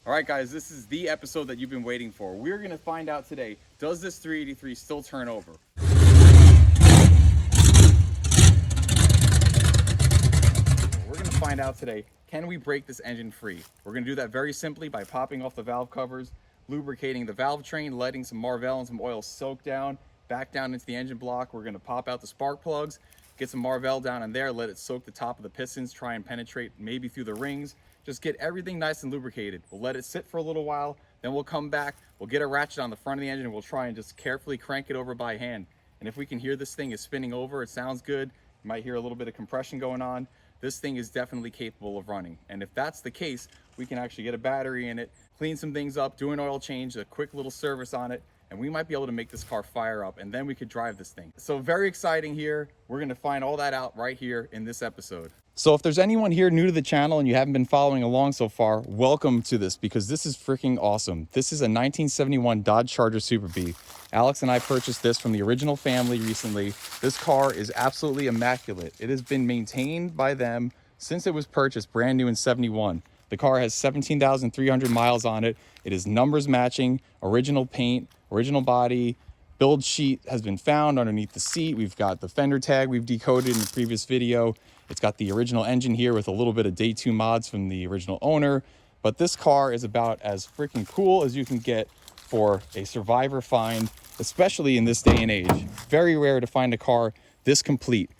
All right, guys, this is the episode that you've been waiting for. We're going to find out today, does this 383 still turn over? We're going to find out today, can we break this engine free? We're going to do that very simply by popping off the valve covers, lubricating the valve train, letting some Marvel and some oil soak down, back down into the engine block. We're going to pop out the spark plugs, get some Marvel down in there, let it soak the top of the pistons, try and penetrate maybe through the rings. Just get everything nice and lubricated. We'll let it sit for a little while, then we'll come back, we'll get a ratchet on the front of the engine, and we'll try and just carefully crank it over by hand. And if we can hear this thing is spinning over, it sounds good, you might hear a little bit of compression going on, this thing is definitely capable of running. And if that's the case, we can actually get a battery in it, clean some things up, do an oil change, a quick little service on it, and we might be able to make this car fire up, and then we could drive this thing. So very exciting here. We're gonna find all that out right here in this episode. So if there's anyone here new to the channel and you haven't been following along so far, welcome to this, because this is freaking awesome. This is a 1971 Dodge Charger Super B. Alex and I purchased this from the original family recently. This car is absolutely immaculate. It has been maintained by them since it was purchased brand new in 71. The car has 17,300 miles on it. It is numbers matching, original paint, original body. Build sheet has been found underneath the seat. We've got the fender tag we've decoded in the previous video. It's got the original engine here with a little bit of day 2 mods from the original owner. But this car is about as freaking cool as you can get for a survivor find, especially in this day and age. Very rare to find a car this complete.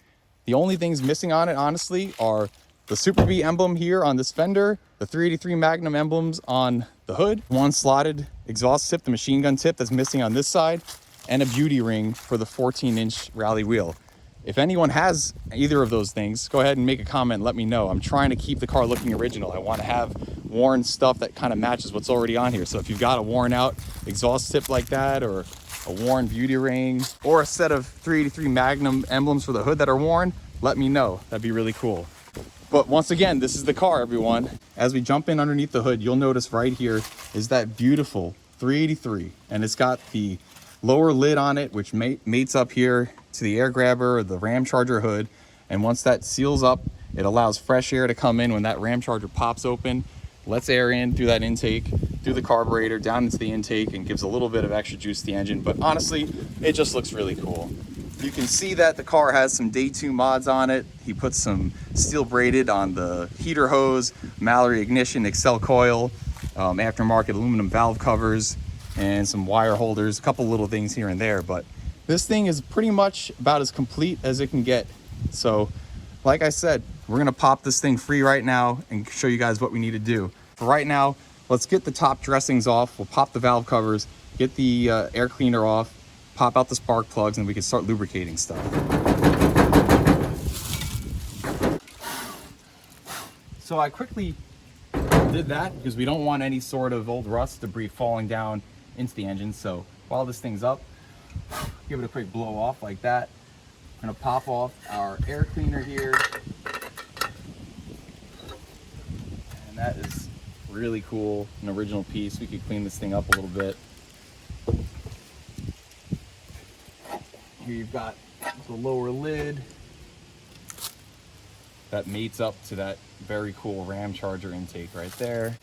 The only things missing on it, honestly, are the Super B emblem here on this fender, the 383 Magnum emblems on the hood, one slotted exhaust tip, the machine gun tip that's missing on this side, and a beauty ring for the 14-inch rally wheel. If anyone has either of those things, go ahead and make a comment, let me know. I'm trying to keep the car looking original. I want to have worn stuff that kind of matches what's already on here. So if you've got a worn out exhaust tip like that, or a worn beauty ring, or a set of 383 Magnum emblems for the hood that are worn, let me know. That'd be really cool. But once again, this is the car, everyone. As we jump in underneath the hood, you'll notice right here is that beautiful 383. And it's got the lower lid on it, which mates up here to the air grabber or the ram charger hood. And once that seals up, it allows fresh air to come in when that ram charger pops open, lets air in through that intake, through the carburetor, down into the intake, and gives a little bit of extra juice to the engine. But honestly, it just looks really cool. You can see that the car has some day 2 mods on it. He put some steel braided on the heater hose, Mallory ignition, Excel coil, aftermarket aluminum valve covers, and some wire holders, a couple little things here and there. But this thing is pretty much about as complete as it can get. So like I said, we're gonna pop this thing free right now and show you guys what we need to do. For right now, let's get the top dressings off. We'll pop the valve covers, get the air cleaner off, pop out the spark plugs, and we can start lubricating stuff. So I quickly did that because we don't want any sort of old rust debris falling down into the engine. So while this thing's up, give it a quick blow off like that. I'm gonna pop off our air cleaner here. And that is really cool, an original piece. We could clean this thing up a little bit. Here you've got the lower lid that mates up to that very cool ram charger intake right there.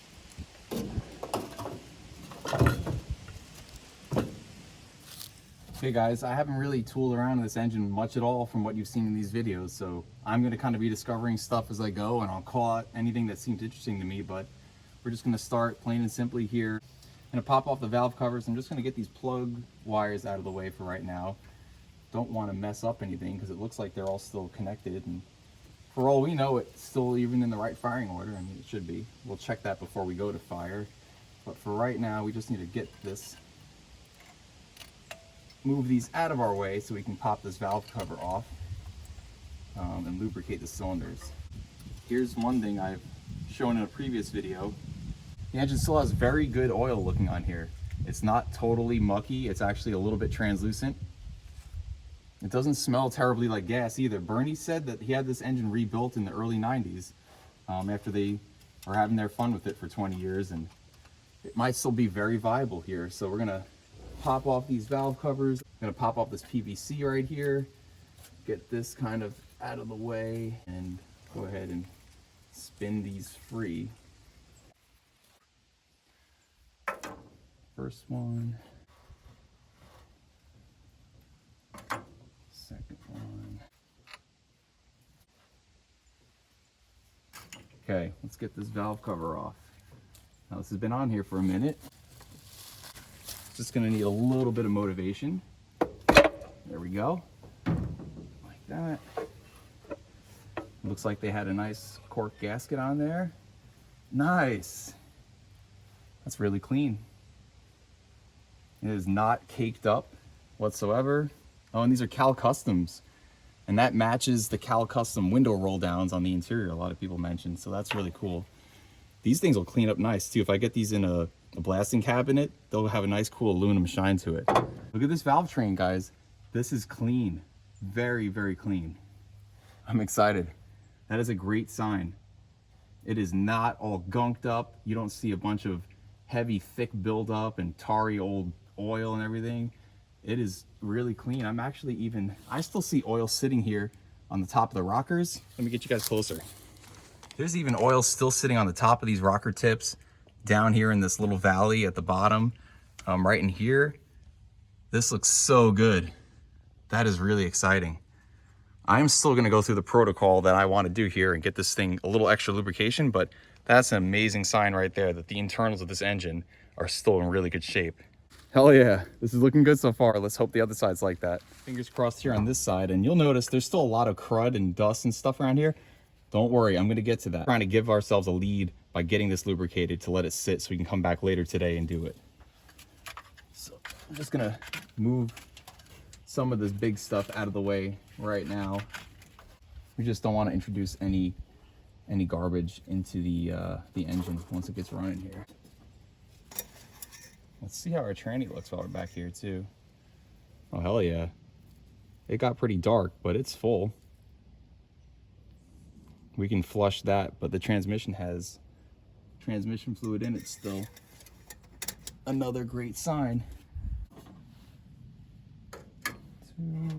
Okay guys, I haven't really tooled around in this engine much at all from what you've seen in these videos, so I'm going to kind of be discovering stuff as I go, and I'll call out anything that seems interesting to me. But we're just going to start plain and simply here. I'm going to pop off the valve covers. I'm just going to get these plug wires out of the way for right now. Don't want to mess up anything because it looks like they're all still connected, and for all we know, it's still even in the right firing order. I mean, it should be. We'll check that before we go to fire. But for right now, we just need to get this, move these out of our way so we can pop this valve cover off and lubricate the cylinders. Here's one thing I've shown in a previous video. The engine still has very good oil looking on here. It's not totally mucky. It's actually a little bit translucent. It doesn't smell terribly like gas either. Bernie said that he had this engine rebuilt in the early 90s after they were having their fun with it for 20 years, and it might still be very viable here. So we're gonna pop off these valve covers. I'm gonna pop off this PVC right here, get this kind of out of the way, and go ahead and spin these free. First one. Second one. Okay, let's get this valve cover off. Now this has been on here for a minute. Just gonna need a little bit of motivation. There we go. Like that. Looks like they had a nice cork gasket on there. Nice. That's really clean. It is not caked up whatsoever. Oh, and these are Cal Customs. And that matches the Cal Custom window roll downs on the interior, a lot of people mentioned. So that's really cool. These things will clean up nice too. If I get these in a blasting cabinet, they'll have a nice cool aluminum shine to it. Look at this valve train, guys. This is clean. Very, very clean. I'm excited. That is a great sign. It is not all gunked up. You don't see a bunch of heavy, thick buildup and tarry old oil and everything. It is really clean. I still see oil sitting here on the top of the rockers. Let me get you guys closer. There's even oil still sitting on the top of these rocker tips, down here in this little valley at the bottom, right in here. This looks so good. That is really exciting. I'm still gonna go through the protocol that I wanna do here and get this thing a little extra lubrication, but that's an amazing sign right there that the internals of this engine are still in really good shape. Hell yeah, this is looking good so far. Let's hope the other side's like that. Fingers crossed here on this side, and you'll notice there's still a lot of crud and dust and stuff around here. Don't worry, I'm gonna get to that. We're trying to give ourselves a lead by getting this lubricated to let it sit so we can come back later today and do it. So I'm just gonna move some of this big stuff out of the way right now. We just don't want to introduce any garbage into the engine once it gets running here. Let's see how our tranny looks while we're back here too. Oh hell yeah. It got pretty dark, but it's full. We can flush that, but the transmission has transmission fluid in it still. Another great sign. 2,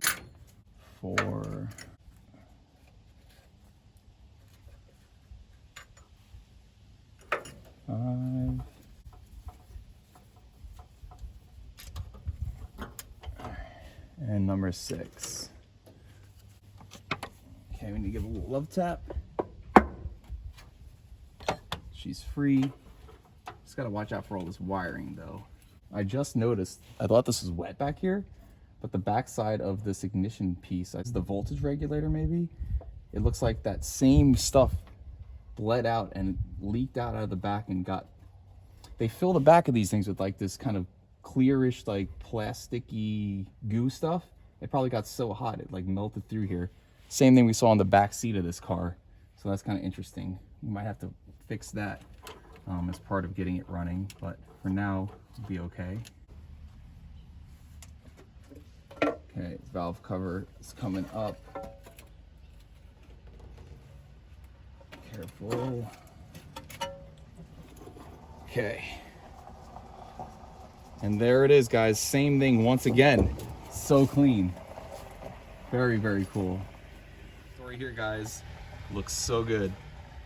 4. And number 6. Okay, we need to give a little love tap. She's free. Just gotta watch out for all this wiring though. I just noticed, I thought this was wet back here, but the backside of this ignition piece, is the voltage regulator maybe? It looks like that same stuff bled out and leaked out of the back and they fill the back of these things with like this kind of clearish, like plasticky goo stuff. It probably got so hot it like melted through here. Same thing we saw on the back seat of this car. So that's kind of interesting. We might have to fix that as part of getting it running, but for now it'll be okay. Okay, valve cover is coming up. Careful. Okay. And there it is, guys. Same thing once again. So clean. Very, very cool. Story here, guys. Looks so good.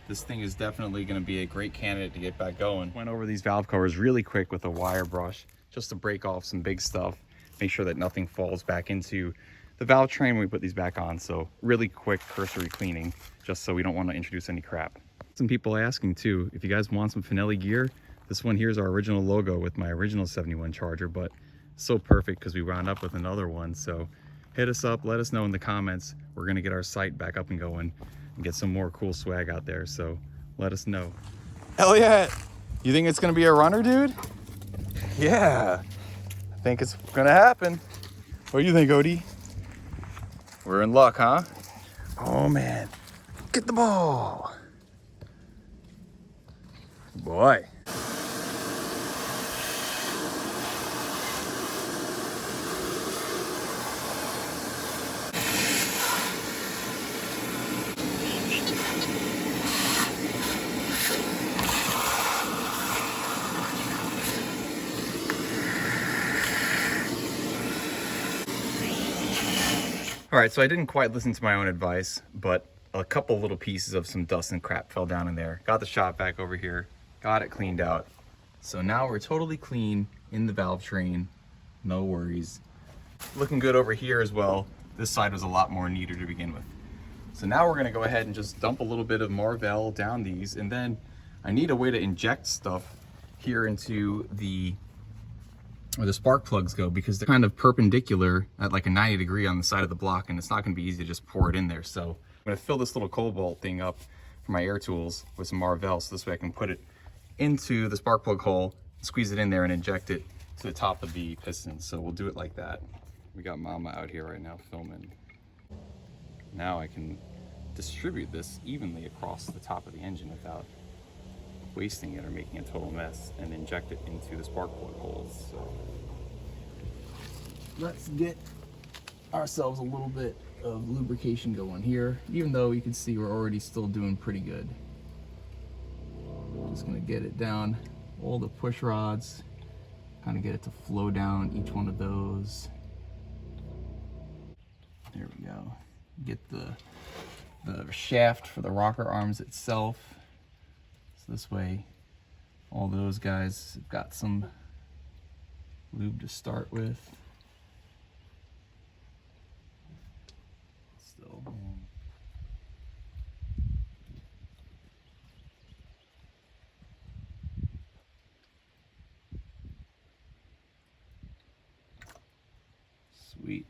This thing is definitely going to be a great candidate to get back going. Went over these valve covers really quick with a wire brush just to break off some big stuff. Make sure that nothing falls back into the valve train when we put these back on. So really quick cursory cleaning, just so we don't want to introduce any crap. Some people asking too, if you guys want some Finelli gear, this one here is our original logo with my original 71 Charger, but so perfect because we wound up with another one. So hit us up, let us know in the comments. We're gonna get our site back up and going and get some more cool swag out there. So let us know. Hell yeah! You think it's gonna be a runner, dude? Yeah, I think it's gonna happen. What do you think, Odie? We're in luck, huh? Oh man, get the ball. Boy. All right, so I didn't quite listen to my own advice, but a couple little pieces of some dust and crap fell down in there. Got the shop vac over here, got it cleaned out. So now we're totally clean in the valve train. No worries. Looking good over here as well. This side was a lot more neater to begin with. So now we're gonna go ahead and just dump a little bit of Marvel down these, and then I need a way to inject stuff here into where the spark plugs go, because they're kind of perpendicular at like a 90 degree on the side of the block, and it's not gonna be easy to just pour it in there. So I'm gonna fill this little cobalt thing up for my air tools with some Marvel, so this way I can put it into the spark plug hole, squeeze it in there and inject it to the top of the piston. So we'll do it like that. We got Mama out here right now filming. Now I can distribute this evenly across the top of the engine without wasting it or making a total mess, and inject it into the spark plug holes. So let's get ourselves a little bit of lubrication going here, even though you can see we're already still doing pretty good. Just gonna get it down all the push rods, kind of get it to flow down each one of those. There we go. Get the shaft for the rocker arms itself. So this way, all those guys have got some lube to start with. Still. Sweet.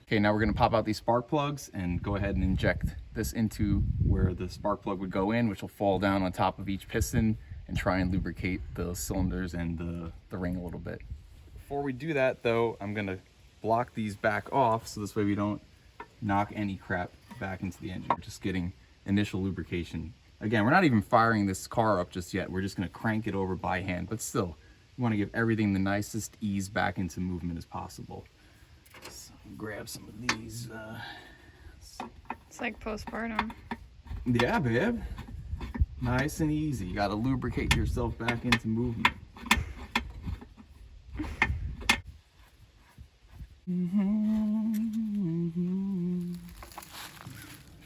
Okay, now we're going to pop out these spark plugs and go ahead and inject this into where the spark plug would go in, which will fall down on top of each piston and try and lubricate the cylinders and the ring a little bit. Before we do that though, I'm going to block these back off so this way we don't knock any crap back into the engine. We're just getting initial lubrication. Again, we're not even firing this car up just yet. We're just going to crank it over by hand, but still, we want to give everything the nicest ease back into movement as possible. So grab some of these. It's like postpartum. Yeah, babe. Nice and easy. You gotta lubricate yourself back into movement.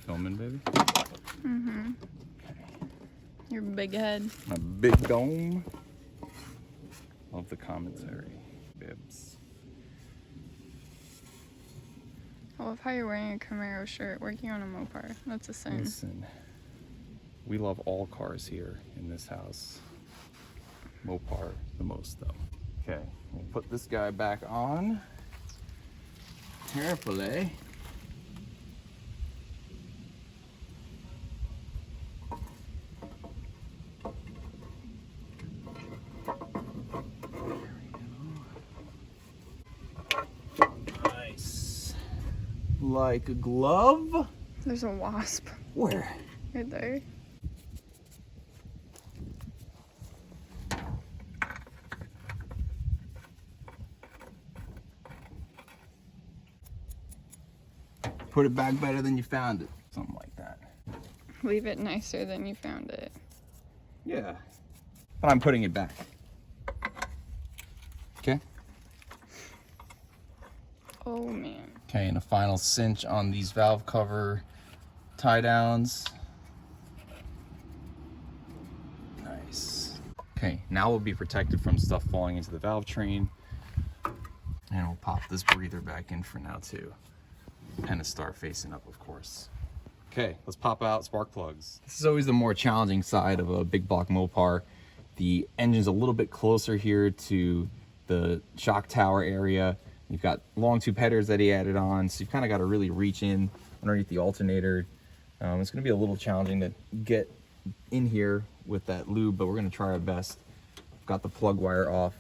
Filming, baby? Mm-hmm. Your big head. My big dome. Love the commentary, bibs. I love how you're wearing a Camaro shirt working on a Mopar. That's a sin. Listen, we love all cars here in this house. Mopar the most though. Okay, we'll put this guy back on. Carefully. Like a glove. There's a wasp. Where? Right there. Put it back better than you found it. Something like that. Leave it nicer than you found it. Yeah. But I'm putting it back. Okay. Oh man. Okay, and a final cinch on these valve cover tie downs. Nice. Okay, now we'll be protected from stuff falling into the valve train. And we'll pop this breather back in for now too. Pentastar facing up, of course. Okay, let's pop out spark plugs. This is always the more challenging side of a big block Mopar. The engine's a little bit closer here to the shock tower area. You've got long tube headers that he added on, so you've kind of got to really reach in underneath the alternator. It's going to be a little challenging to get in here with that lube, but we're going to try our best. Got the plug wire off.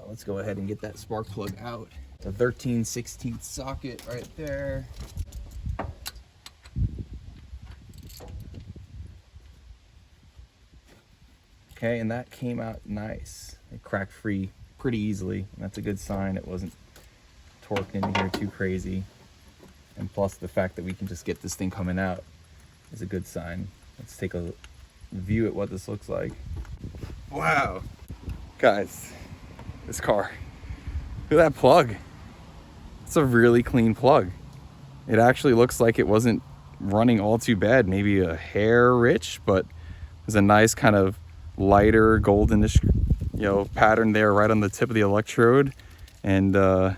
Let's go ahead and get that spark plug out. It's a 13/16 socket right there. Okay, and that came out nice. It cracked free pretty easily, and that's a good sign. It wasn't torqued into here too crazy, and plus the fact that we can just get this thing coming out is a good sign. Let's take a view at what this looks like. Wow, guys, this car, look at that plug. It's a really clean plug. It actually looks like it wasn't running all too bad, maybe a hair rich, but there's a nice kind of lighter goldenish, pattern there right on the tip of the electrode, and the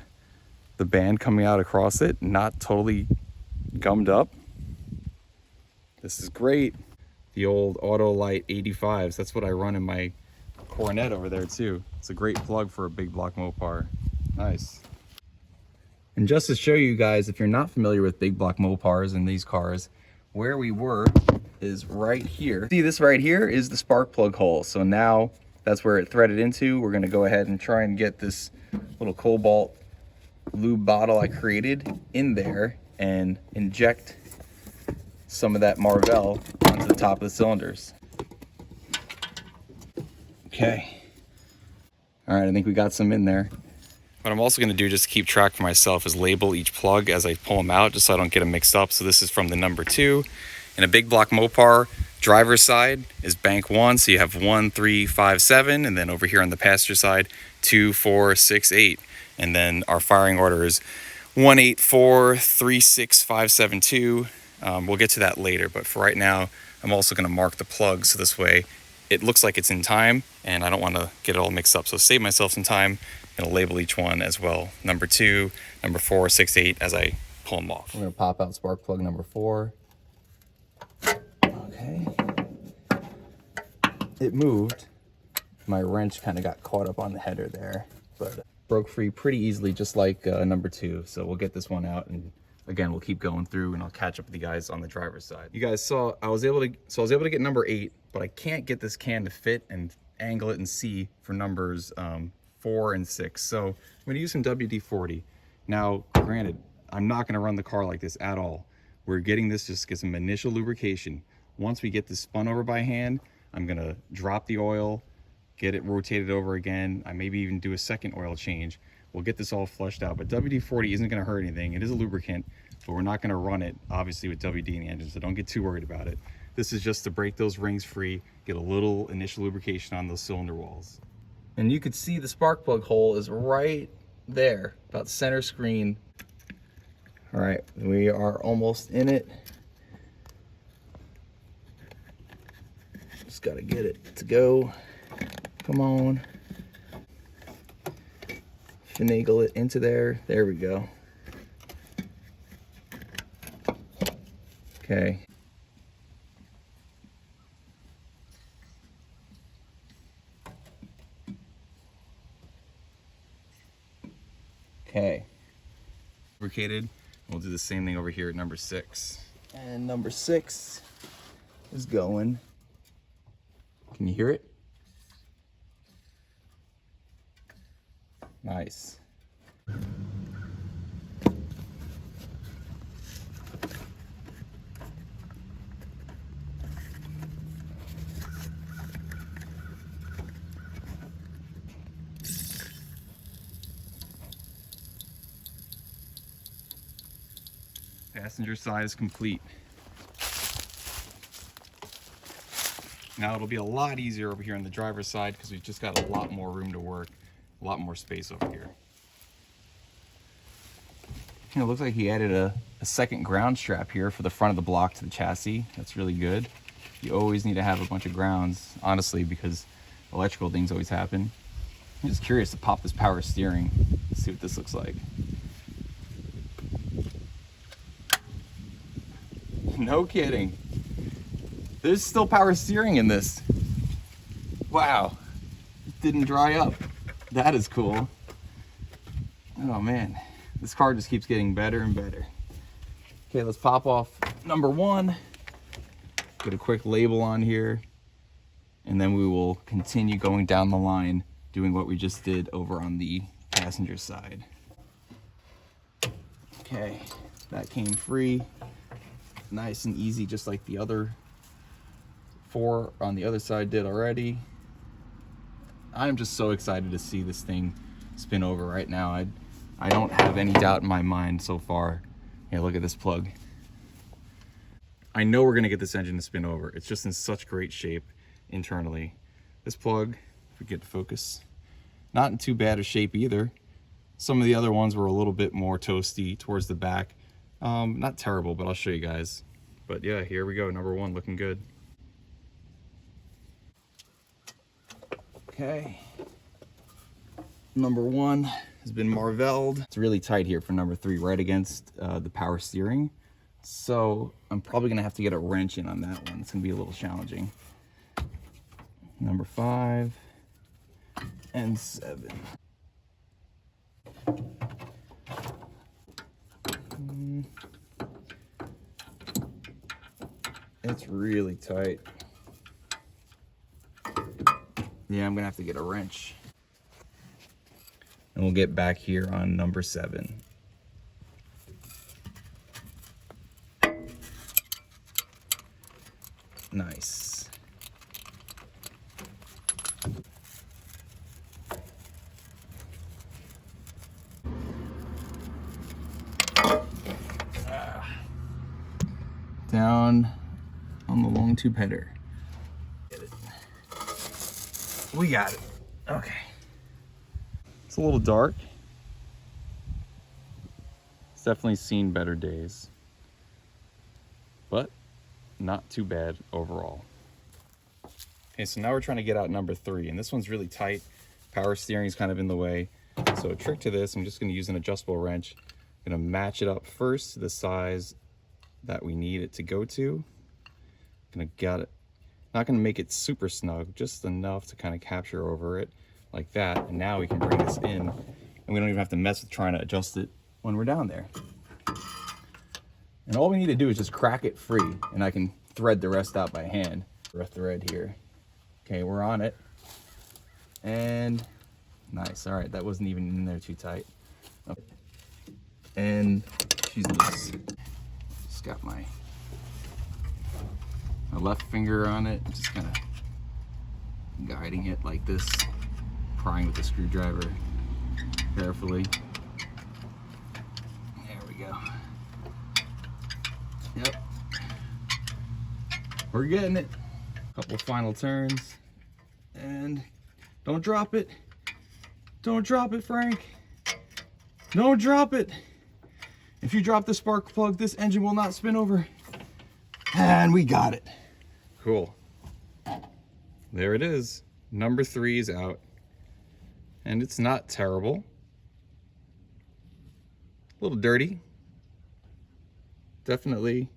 band coming out across it, not totally gummed up. This is great. The old Autolite 85s, that's what I run in my Coronet over there too. It's a great plug for a big block Mopar. Nice. And just to show you guys, if you're not familiar with big block Mopars and these cars, where we were is right here. See, this right here is the spark plug hole. So now that's where it threaded into. We're gonna go ahead and try and get this little Cobalt lube bottle I created in there and inject some of that Marvell onto the top of the cylinders. Okay. All right, I think we got some in there. What I'm also gonna do, just to keep track for myself, is label each plug as I pull them out, just so I don't get them mixed up. So this is from the number 2. In a big block Mopar, driver's side is bank 1, so you have 1, 3, 5, 7, and then over here on the passenger side, 2, 4, 6, 8. And then our firing order is 1, 8, 4, 3, 6, 5, 7, 2. We'll get to that later, but for right now, I'm also gonna mark the plugs so this way it looks like it's in time, and I don't wanna get it all mixed up. So save myself some time, I'm gonna label each one as well. Number 2, number 4, 6, 8, as I pull them off. I'm gonna pop out spark plug number 4. Okay. It moved. My wrench kind of got caught up on the header there, but broke free pretty easily, just like number 2. So we'll get this one out, and again, we'll keep going through, and I'll catch up with you guys on the driver's side. You guys saw I was able to get number 8, but I can't get this can to fit and angle it and see for numbers 4 and 6. So I'm gonna use some WD-40. Now, granted, I'm not gonna run the car like this at all. We're getting this just to get some initial lubrication. Once we get this spun over by hand, I'm gonna drop the oil, get it rotated over again. I maybe even do a second oil change. We'll get this all flushed out, but WD-40 isn't gonna hurt anything. It is a lubricant, but we're not gonna run it, obviously, with WD in the engine, so don't get too worried about it. This is just to break those rings free, get a little initial lubrication on those cylinder walls. And you could see the spark plug hole is right there, about center screen. All right, we are almost in it. Just gotta get it to go. Come on. Finagle it into there. There we go. Okay. Okay. Lubricated. We'll do the same thing over here at number 6. And number 6 is going. Can you hear it? Nice. Passenger side is complete. Now it'll be a lot easier over here on the driver's side because we've just got a lot more room to work, a lot more space over here. It looks like he added a second ground strap here for the front of the block to the chassis. That's really good. You always need to have a bunch of grounds, honestly, because electrical things always happen. I'm just curious to pop this power steering, see what this looks like. No kidding. There's still power steering in this. Wow. It didn't dry up. That is cool. Oh man. This car just keeps getting better and better. Okay, let's pop off number 1. Put a quick label on here. And then we will continue going down the line doing what we just did over on the passenger side. Okay, that came free. Nice and easy, just like the other 4 on the other side did already. I'm just so excited to see this thing spin over right now. I don't have any doubt in my mind so far. Here, look at this plug. I know we're gonna get this engine to spin over. It's just in such great shape internally. This plug, if we get to focus, not in too bad a shape either. Some of the other ones were a little bit more toasty towards the back. Not terrible, but I'll show you guys. But yeah, here we go, number 1 looking good. Okay. Number 1 has been marvelled. It's really tight here for number 3, right against the power steering. So I'm probably gonna have to get a wrench in on that one. It's gonna be a little challenging. Number 5 and 7. It's really tight. Yeah, I'm gonna have to get a wrench. And we'll get back here on number 7. Nice. Down on the long tube header. Get it. We got it. Okay. It's a little dark. It's definitely seen better days, but not too bad overall. Okay, so now we're trying to get out number 3, and this one's really tight. Power steering is kind of in the way. So a trick to this, I'm just gonna use an adjustable wrench. I'm gonna match it up first to the size that we need it to go to. Gonna get it. Not gonna make it super snug, just enough to kind of capture over it like that. And now we can bring this in, and we don't even have to mess with trying to adjust it when we're down there. And all we need to do is just crack it free, and I can thread the rest out by hand. Rough thread here. Okay, we're on it. And nice. All right, that wasn't even in there too tight. Okay. And she's loose. Just got my left finger on it, just kind of guiding it like this, prying with the screwdriver carefully. There we go. Yep. We're getting it. Couple final turns. And don't drop it. Don't drop it, Frank. Don't drop it. If you drop the spark plug, this engine will not spin over. And we got it. Cool. There it is. Number 3 is out. And it's not terrible. A little dirty. Definitely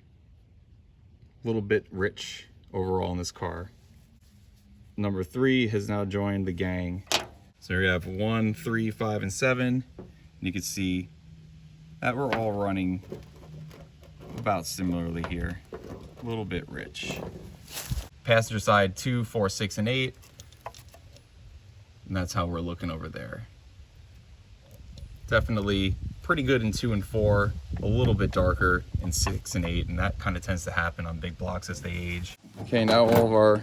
a little bit rich overall in this car. Number 3 has now joined the gang. So we have 1, 3, 5, and 7. And you can see that we're all running about similarly here. A little bit rich. Passenger side 2, 4, 6, and 8. And that's how we're looking over there. Definitely pretty good in 2 and 4, a little bit darker in 6 and 8, and that kind of tends to happen on big blocks as they age. Okay, now all of our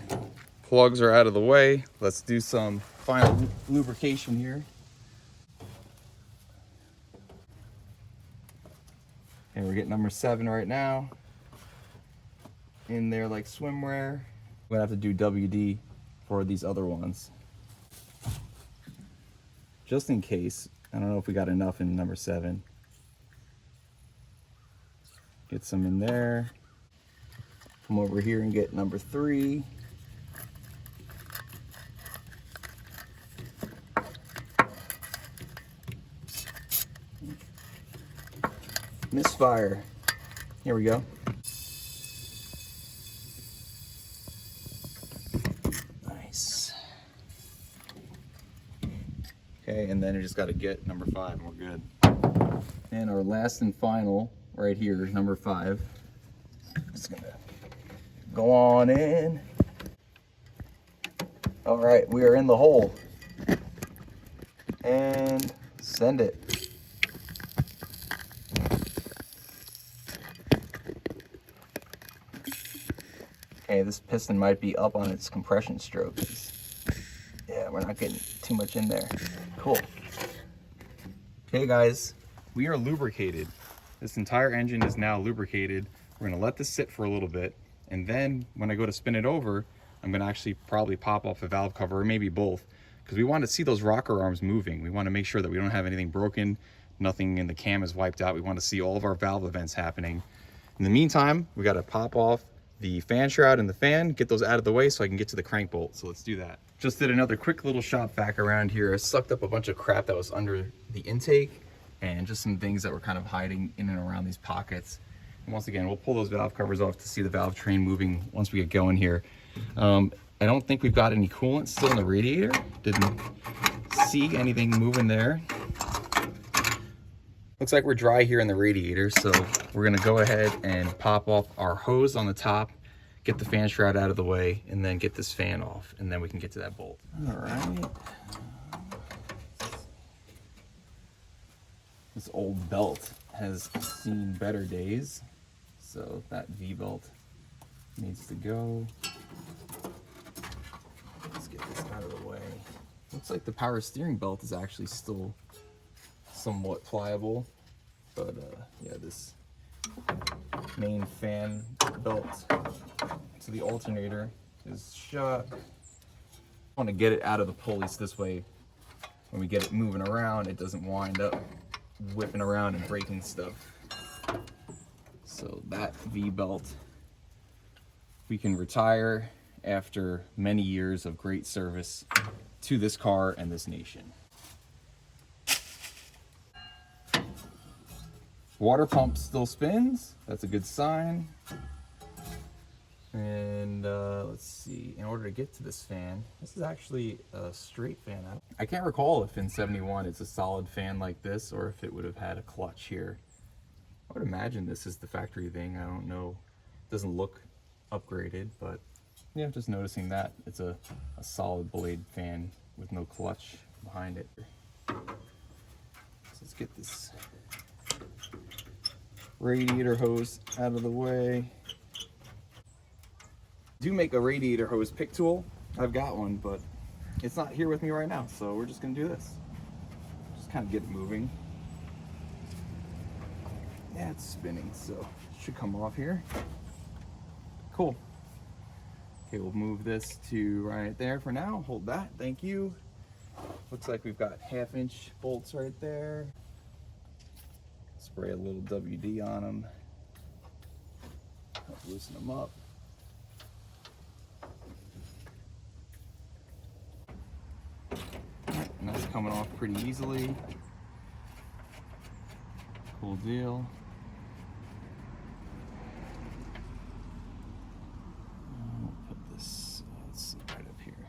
plugs are out of the way. Let's do some final lubrication here. Okay, we're getting number 7 right now. In there like swimwear. We're gonna have to do WD for these other ones. Just in case. I don't know if we got enough in number 7. Get some in there. Come over here and get number 3. Misfire. Here we go. Nice. Okay, and then you just got to get number 5 and we're good. And our last and final right here, number 5. Just gonna go on in. All right, we are in the hole. And send it. Okay, this piston might be up on its compression strokes. Yeah, we're not getting too much in there. Cool. Okay guys, we are lubricated. This entire engine is now lubricated. We're gonna let this sit for a little bit, and then when I go to spin it over, I'm gonna actually probably pop off a valve cover, or maybe both, because we want to see those rocker arms moving. We want to make sure that we don't have anything broken, nothing in the cam is wiped out. We want to see all of our valve events happening. In the meantime, we got to pop off the fan shroud and the fan, get those out of the way so I can get to the crank bolt. So let's do that. Just did another quick little shop vac around here. I sucked up a bunch of crap that was under the intake and just some things that were kind of hiding in and around these pockets. And once again, we'll pull those valve covers off to see the valve train moving once we get going here. I don't think we've got any coolant still in the radiator. Didn't see anything moving there. Looks like we're dry here in the radiator, so we're gonna go ahead and pop off our hose on the top, get the fan shroud out of the way, and then get this fan off, and then we can get to that bolt. All right. This old belt has seen better days, so that V-belt needs to go. Let's get this out of the way. Looks like the power steering belt is actually still somewhat pliable, but yeah, this main fan belt to the alternator is shut. I want to get it out of the pulley so this way when we get it moving around it doesn't wind up whipping around and breaking stuff. So that V-belt we can retire after many years of great service to this car and this nation. Water pump still spins, that's a good sign. And let's see, in order to get to this fan, this is actually a straight fan. I can't recall if in 71 it's a solid fan like this or if it would have had a clutch here. I would imagine this is the factory thing, I don't know. It doesn't look upgraded, but yeah, just noticing that it's a solid blade fan with no clutch behind it. So let's get this radiator hose out of the way. Do make a radiator hose pick tool. I've got one, but it's not here with me right now, so we're just gonna do this. Just kind of get it moving. Yeah, it's spinning, so it should come off here. Cool. Okay, we'll move this to right there for now. Hold that, thank you. Looks like we've got 1/2" bolts right there. Spray a little WD on them. Help loosen them up. And that's coming off pretty easily. Cool deal. We'll put this, let's see, right up here.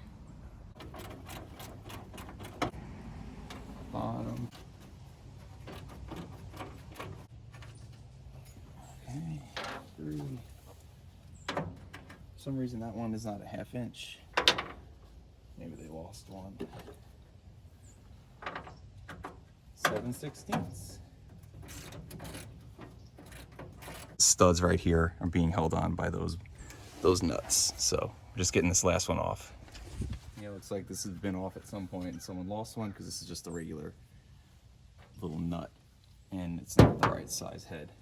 Bottom. Okay, 3. For some reason that one is not a 1/2". Maybe they lost one. 7/16. Studs right here are being held on by those nuts. So we're just getting this last one off. Yeah, looks like this has been off at some point and someone lost one because this is just a regular little nut and it's not the right size head.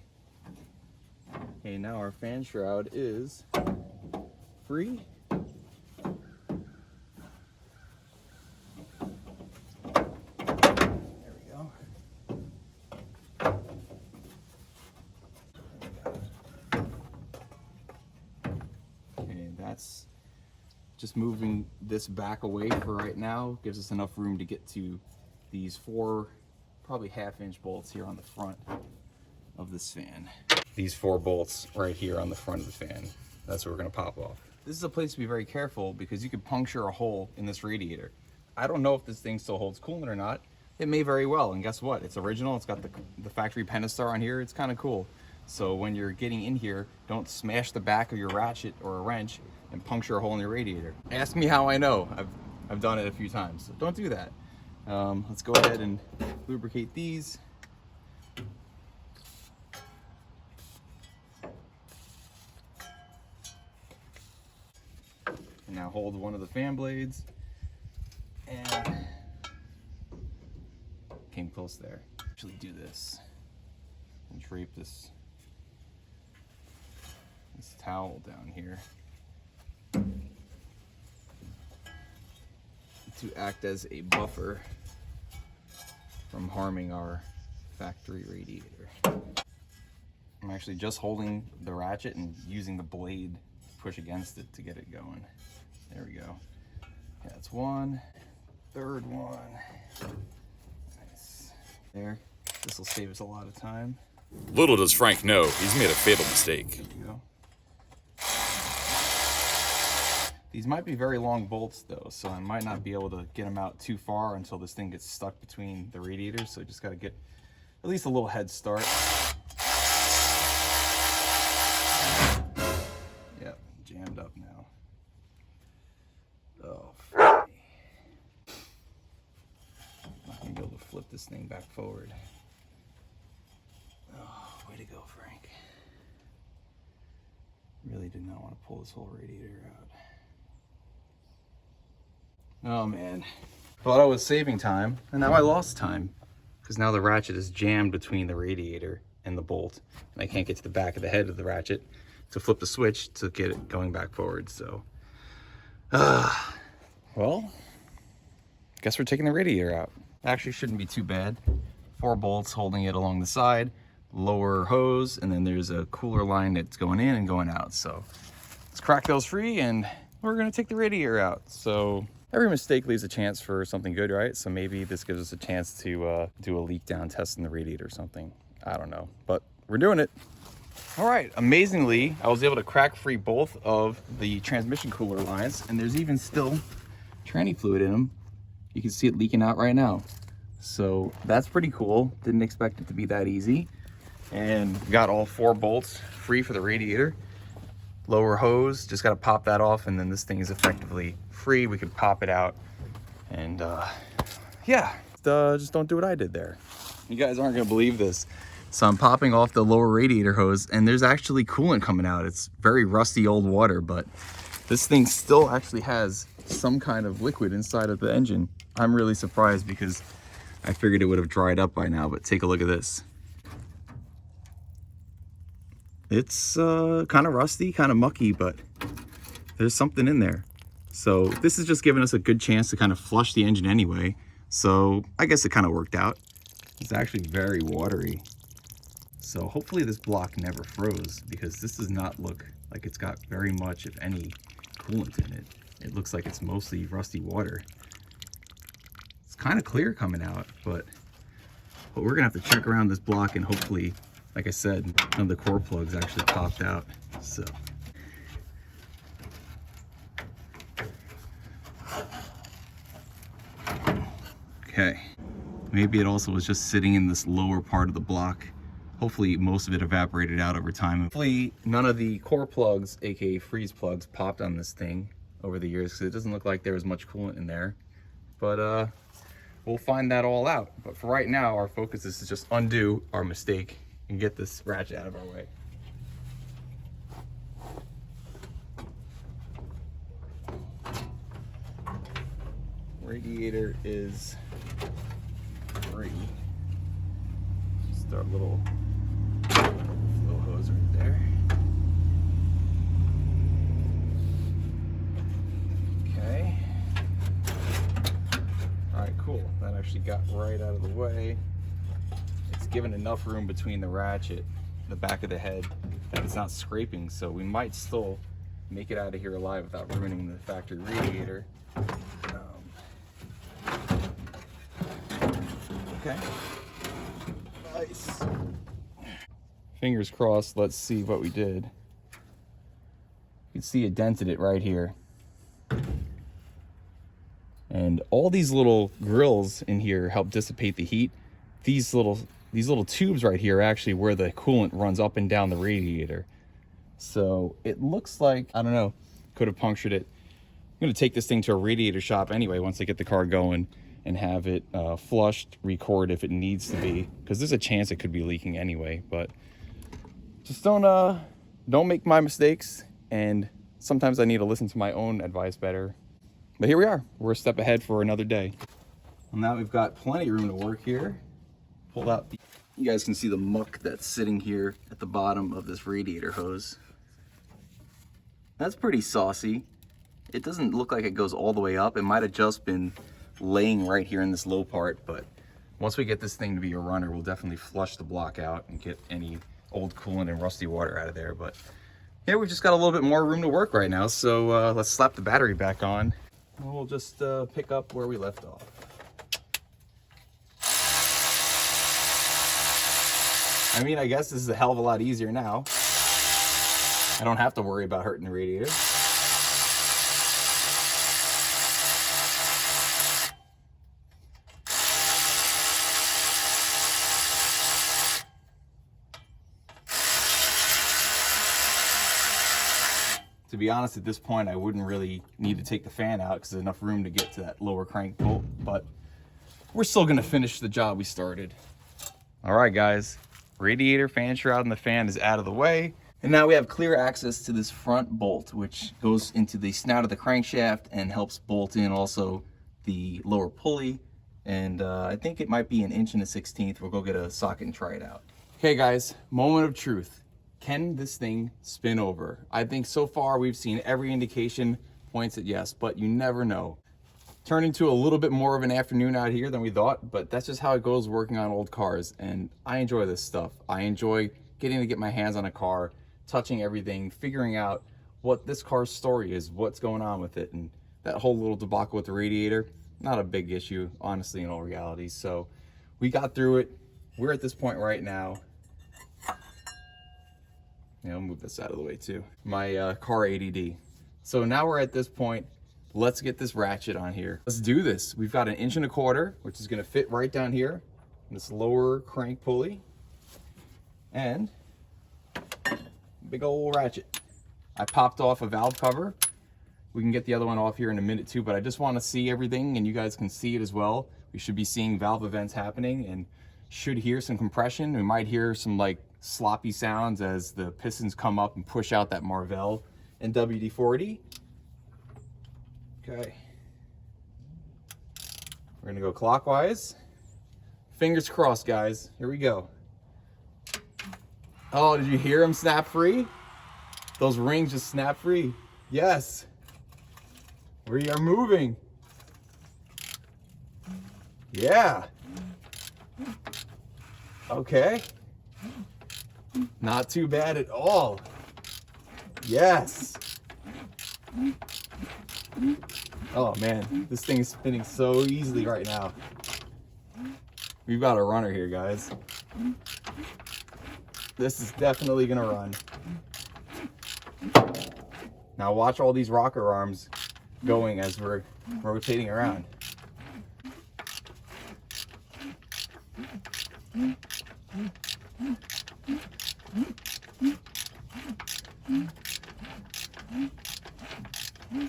Okay, now our fan shroud is free. That's just moving this back away for right now. Gives us enough room to get to these 4 probably 1/2" bolts here on the front of this fan. These 4 bolts right here on the front of the fan. That's what we're gonna pop off. This is a place to be very careful because you could puncture a hole in this radiator. I don't know if this thing still holds coolant or not. It may very well, and guess what? It's original, it's got the factory Pentastar on here, it's kind of cool. So when you're getting in here, don't smash the back of your ratchet or a wrench and puncture a hole in your radiator. Ask me how I know. I've done it a few times, so don't do that. Let's go ahead and lubricate these. And now hold one of the fan blades and came close there. Actually do this and drape this towel down here to act as a buffer from harming our factory radiator. I'm actually just holding the ratchet and using the blade to push against it to get it going. There we go. Yeah, that's one. Third one. Nice. There. This will save us a lot of time. Little does Frank know, he's made a fatal mistake. There you go. These might be very long bolts though, so I might not be able to get them out too far until this thing gets stuck between the radiators, so just gotta get at least a little head start. Yep, jammed up now. Oh, not gonna be able to flip this thing back forward. Oh, way to go, Frank. Really did not want to pull this whole radiator out. Oh man, thought I was saving time, and now I lost time. Because now the ratchet is jammed between the radiator and the bolt, and I can't get to the back of the head of the ratchet to flip the switch to get it going back forward, so. Well, guess we're taking the radiator out. Actually shouldn't be too bad. 4 bolts holding it along the side, lower hose, and then there's a cooler line that's going in and going out. So let's crack those free and we're gonna take the radiator out. So every mistake leaves a chance for something good, right? So maybe this gives us a chance to do a leak down test in the radiator or something. I don't know, but we're doing it. All right, amazingly, I was able to crack free both of the transmission cooler lines, and there's even still tranny fluid in them. You can see it leaking out right now. So that's pretty cool. Didn't expect it to be that easy. And got all 4 bolts free for the radiator. Lower hose, just gotta pop that off, and then this thing is effectively free. We could pop it out, and yeah, just don't do what I did there. You guys aren't gonna believe this. So I'm popping off the lower radiator hose, and there's actually coolant coming out. It's very rusty old water, but this thing still actually has some kind of liquid inside of the engine. I'm really surprised because I figured it would have dried up by now, but take a look at this. It's kind of rusty, kind of mucky, but there's something in there. So this is just giving us a good chance to kind of flush the engine anyway. So I guess it kind of worked out. It's actually very watery. So hopefully this block never froze, because this does not look like it's got very much, if any, coolant in it. It looks like it's mostly rusty water. It's kind of clear coming out, but we're gonna have to check around this block, and hopefully, like I said, none of the core plugs actually popped out. So okay, maybe it also was just sitting in this lower part of the block. Hopefully most of it evaporated out over time. Hopefully none of the core plugs, aka freeze plugs, popped on this thing over the years, because it doesn't look like there was much coolant in there. But we'll find that all out. But for right now, our focus is to just undo our mistake and get this ratchet out of our way. Radiator is free. Just our little flow hose right there. Okay. All right, cool. That actually got right out of the way. It's given enough room between the ratchet, the back of the head, that it's not scraping, so we might still make it out of here alive without ruining the factory radiator. Okay. Nice. Fingers crossed. Let's see what we did. You can see it dented it right here. And all these little grills in here help dissipate the heat. These little tubes right here are actually where the coolant runs up and down the radiator. So it looks like, I don't know, could have punctured it. I'm gonna take this thing to a radiator shop anyway once I get the car going, and have it flushed, record if it needs to be, because there's a chance it could be leaking anyway. But just don't make my mistakes, and sometimes I need to listen to my own advice better. But here we are, we're a step ahead for another day. Well, now we've got plenty of room to work here. Pull out, you guys can see the muck that's sitting here at the bottom of this radiator hose. That's pretty saucy. It doesn't look like it goes all the way up. It might have just been laying right here in this low part, but once we get this thing to be a runner, we'll definitely flush the block out and get any old coolant and rusty water out of there. But yeah, we've just got a little bit more room to work right now, so let's slap the battery back on. we'll just pick up where we left off. I mean, I guess this is a hell of a lot easier now. I don't have to worry about hurting the radiator. To be honest, at this point, I wouldn't really need to take the fan out because there's enough room to get to that lower crank bolt, but we're still gonna finish the job we started. All right, guys, radiator, fan shroud, and the fan is out of the way. And now we have clear access to this front bolt, which goes into the snout of the crankshaft and helps bolt in also the lower pulley. And I think it might be 1 1/16". We'll go get a socket and try it out. Okay, guys, moment of truth. Can this thing spin over? I think so far we've seen every indication points at yes, but you never know. Turned into a little bit more of an afternoon out here than we thought, but that's just how it goes working on old cars. And I enjoy this stuff. I enjoy getting to get my hands on a car, touching everything, figuring out what this car's story is, what's going on with it. And that whole little debacle with the radiator, not a big issue, honestly, in all reality. So we got through it. We're at this point right now. Yeah, I'll move this out of the way too. My car ADD. So now we're at this point. Let's get this ratchet on here. Let's do this. We've got 1.25 inch, which is gonna fit right down here, this lower crank pulley, and big old ratchet. I popped off a valve cover. We can get the other one off here in a minute too, but I just wanna see everything and you guys can see it as well. We should be seeing valve events happening and should hear some compression. We might hear some like sloppy sounds as the pistons come up and push out that Marvell and WD-40. Okay. We're gonna go clockwise. Fingers crossed, guys. Here we go. Oh, did you hear them snap free? Those rings just snap free. Yes. We are moving. Yeah. Okay. Not too bad at all. Yes. Oh man, this thing is spinning so easily right now. We've got a runner here, guys. This is definitely gonna run. Now watch all these rocker arms going as we're rotating around.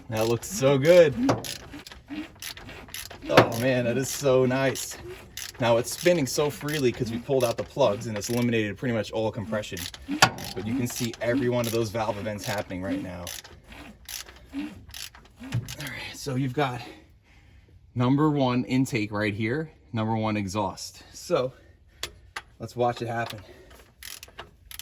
That looks so good. Oh man, that is so nice. Now it's spinning so freely because we pulled out the plugs and it's eliminated pretty much all compression. But you can see every one of those valve events happening right now. All right, so you've got number 1 intake right here, number 1 exhaust. So let's watch it happen.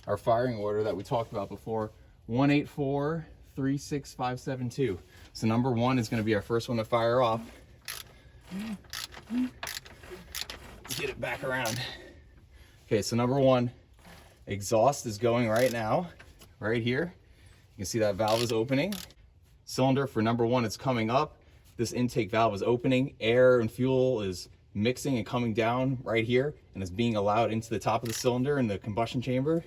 Our firing order that we talked about before, 184, 36572. So number 1 is going to be our first one to fire off. Let's get it back around. Okay, so number 1 exhaust is going right now, right here. You can see that valve is opening. Cylinder for number 1 is coming up. This intake valve is opening. Air and fuel is mixing and coming down right here and is being allowed into the top of the cylinder in the combustion chamber.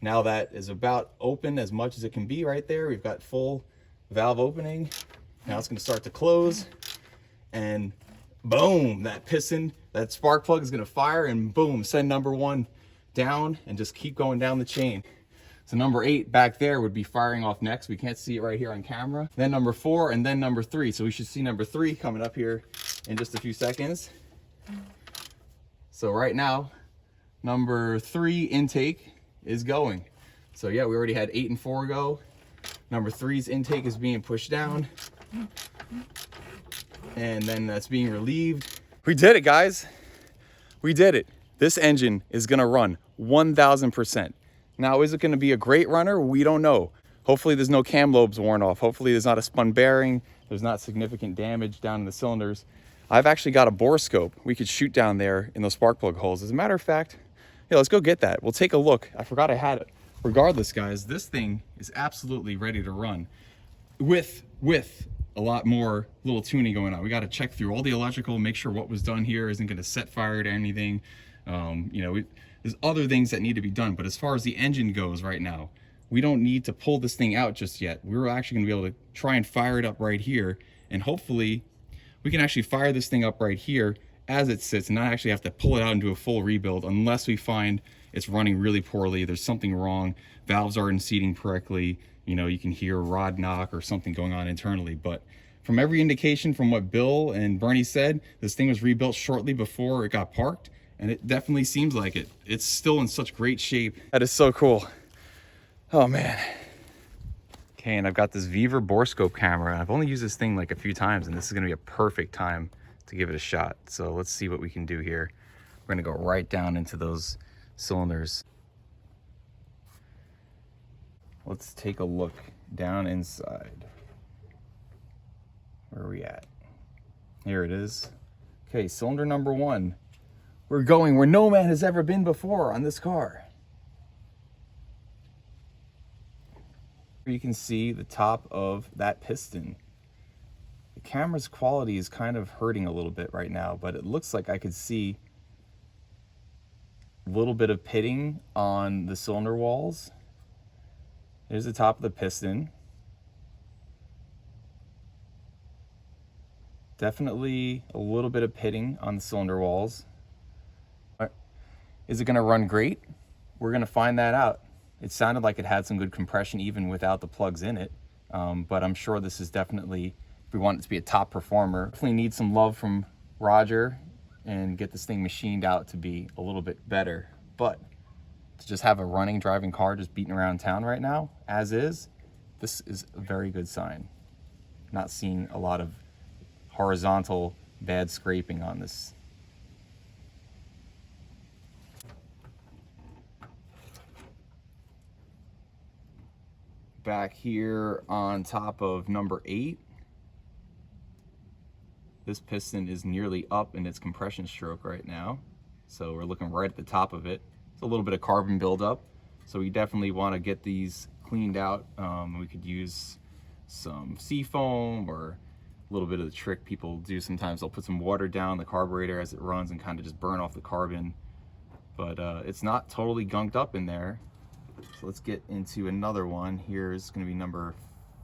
Now that is about open as much as it can be right there. We've got full valve opening. Now it's going to start to close and boom, that piston, that spark plug is going to fire and boom, send number 1 down and just keep going down the chain. So number 8 back there would be firing off next. We can't see it right here on camera. Then number 4 and then number 3. So we should see number 3 coming up here in just a few seconds. So right now, number 3 intake is going. So yeah, we already had 8 and 4 go. Number 3's intake is being pushed down. And then that's being relieved. We did it, guys. We did it. This engine is gonna run 1000%. Now, is it gonna be a great runner? We don't know. Hopefully there's no cam lobes worn off. Hopefully there's not a spun bearing. There's not significant damage down in the cylinders. I've actually got a Borescope. We could shoot down there in those spark plug holes. As a matter of fact, yeah, let's go get that. We'll take a look. I forgot I had it. Regardless, guys, this thing is absolutely ready to run with a lot more little tuning going on. We got to check through all the electrical, make sure what was done here isn't going to set fire to anything. You know, there's other things that need to be done, but as far as the engine goes right now, we don't need to pull this thing out just yet. We're actually gonna be able to try and fire it up right here, and hopefully we can actually fire this thing up right here as it sits and not actually have to pull it out and do a full rebuild unless we find it's running really poorly, there's something wrong, valves aren't seating correctly, you know, you can hear a rod knock or something going on internally. But from every indication from what Bill and Bernie said, this thing was rebuilt shortly before it got parked, and it definitely seems like it. It's still in such great shape. That is so cool. Oh man. Okay, and I've got this Viver Borescope camera. I've only used this thing like a few times, and this is gonna be a perfect time to give it a shot. So let's see what we can do here. We're gonna go right down into those cylinders. Let's take a look down inside. Where are we at? Here it is. Okay, cylinder number 1. We're going where no man has ever been before on this car. You can see the top of that piston. The camera's quality is kind of hurting a little bit right now, but it looks like I could see a little bit of pitting on the cylinder walls. There's the top of the piston. Definitely a little bit of pitting on the cylinder walls. Is it going to run great? We're going to find that out. It sounded like it had some good compression even without the plugs in it, but I'm sure this is definitely, if we want it to be a top performer, definitely need some love from Roger and get this thing machined out to be a little bit better. But to just have a running, driving car just beating around town right now, as is, this is a very good sign. Not seeing a lot of horizontal bad scraping on this. Back here on top of number 8, this piston is nearly up in its compression stroke right now, so we're looking right at the top of it. It's a little bit of carbon buildup, so we definitely want to get these cleaned out. We could use some seafoam, or a little bit of the trick people do sometimes, they'll put some water down the carburetor as it runs and kind of just burn off the carbon, but it's not totally gunked up in there. So let's get into another one. Here's going to be number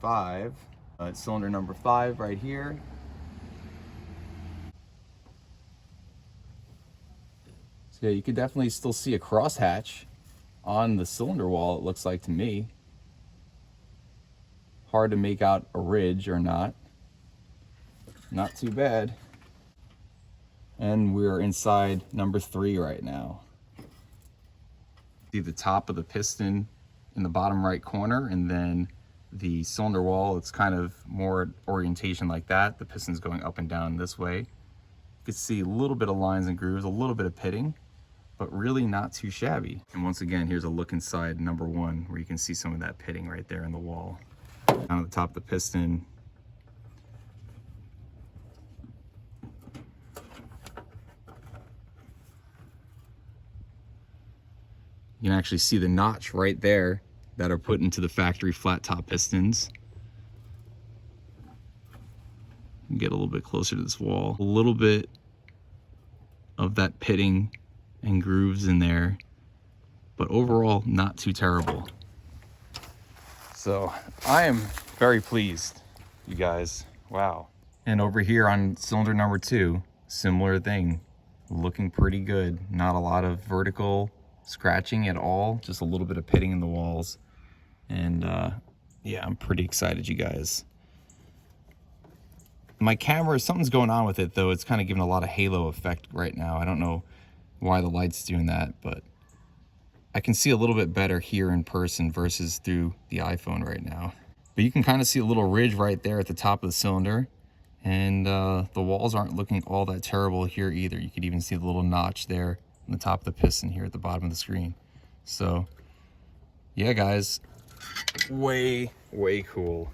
5. Cylinder number 5 right here. So yeah, you could definitely still see a crosshatch on the cylinder wall, it looks like to me. Hard to make out a ridge or not. Not too bad. And we're inside number 3 right now. See the top of the piston in the bottom right corner, and then the cylinder wall, it's kind of more orientation like that. The piston's going up and down this way. You can see a little bit of lines and grooves, a little bit of pitting, but really not too shabby. And once again, here's a look inside number 1 where you can see some of that pitting right there in the wall. Down at the top of the piston, you can actually see the notch right there that are put into the factory flat top pistons. Get a little bit closer to this wall. A little bit of that pitting and grooves in there, but overall not too terrible. So I am very pleased, you guys. Wow. And over here on cylinder number 2, similar thing, looking pretty good. Not a lot of vertical scratching at all, just a little bit of pitting in the walls. And yeah, I'm pretty excited, you guys. My camera, something's going on with it though. It's kind of giving a lot of halo effect right now. I don't know why the light's doing that, but I can see a little bit better here in person versus through the iPhone right now. But you can kind of see a little ridge right there at the top of the cylinder, and the walls aren't looking all that terrible here either. You could even see the little notch there on the top of the piston here at the bottom of the screen. So yeah, guys, way cool.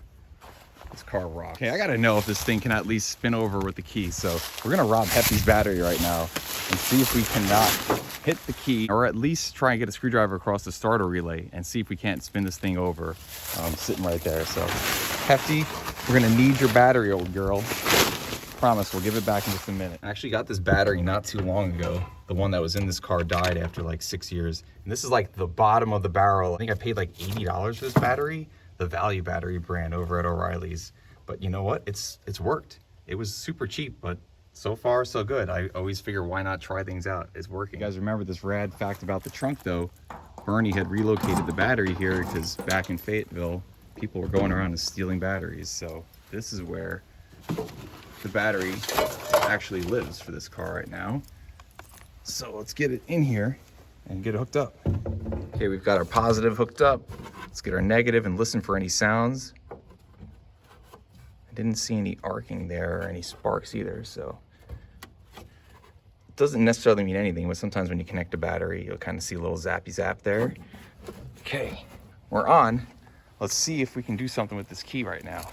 This car rocks. Okay, I gotta know if this thing can at least spin over with the key. So we're gonna rob Hefty's battery right now and see if we cannot hit the key, or at least try and get a screwdriver across the starter relay and see if we can't spin this thing over, sitting right there. So Hefty, We're gonna need your battery, old girl. Promise, we'll give it back in just a minute. I actually got this battery not too long ago. The one that was in this car died after like 6 years. And this is like the bottom of the barrel. I think I paid like $80 for this battery, the Value Battery brand over at O'Reilly's. But you know what? It's worked. It was super cheap, but so far so good. I always figure why not try things out? It's working. You guys remember this rad fact about the trunk though? Bernie had relocated the battery here because back in Fayetteville, people were going around and stealing batteries. So this is where the battery actually lives for this car right now. So let's get it in here and get it hooked up. Okay, we've got our positive hooked up. Let's get our negative and listen for any sounds. I didn't see any arcing there or any sparks either, so it doesn't necessarily mean anything, but sometimes when you connect a battery, you'll kind of see a little zappy zap there. Okay, we're on. Let's see if we can do something with this key right now.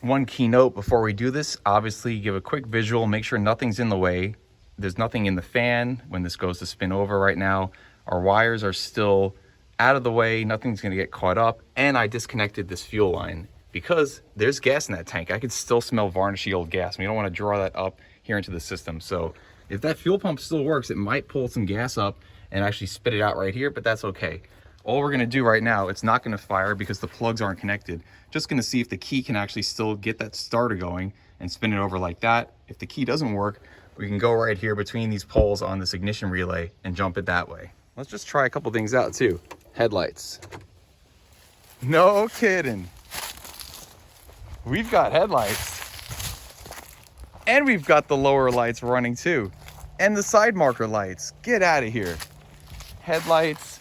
One key note before we do this, obviously give a quick visual, make sure nothing's in the way. There's nothing in the fan when this goes to spin over right now. Our wires are still out of the way, nothing's gonna get caught up. And I disconnected this fuel line because there's gas in that tank. I could still smell varnishy old gas. We don't wanna draw that up here into the system. So if that fuel pump still works, it might pull some gas up and actually spit it out right here, but that's okay. All we're gonna do right now, it's not gonna fire because the plugs aren't connected. Just gonna see if the key can actually still get that starter going and spin it over like that. If the key doesn't work, we can go right here between these poles on this ignition relay and jump it that way. Let's just try a couple things out too. Headlights. No kidding. We've got headlights. And we've got the lower lights running too. And the side marker lights. Get out of here. Headlights,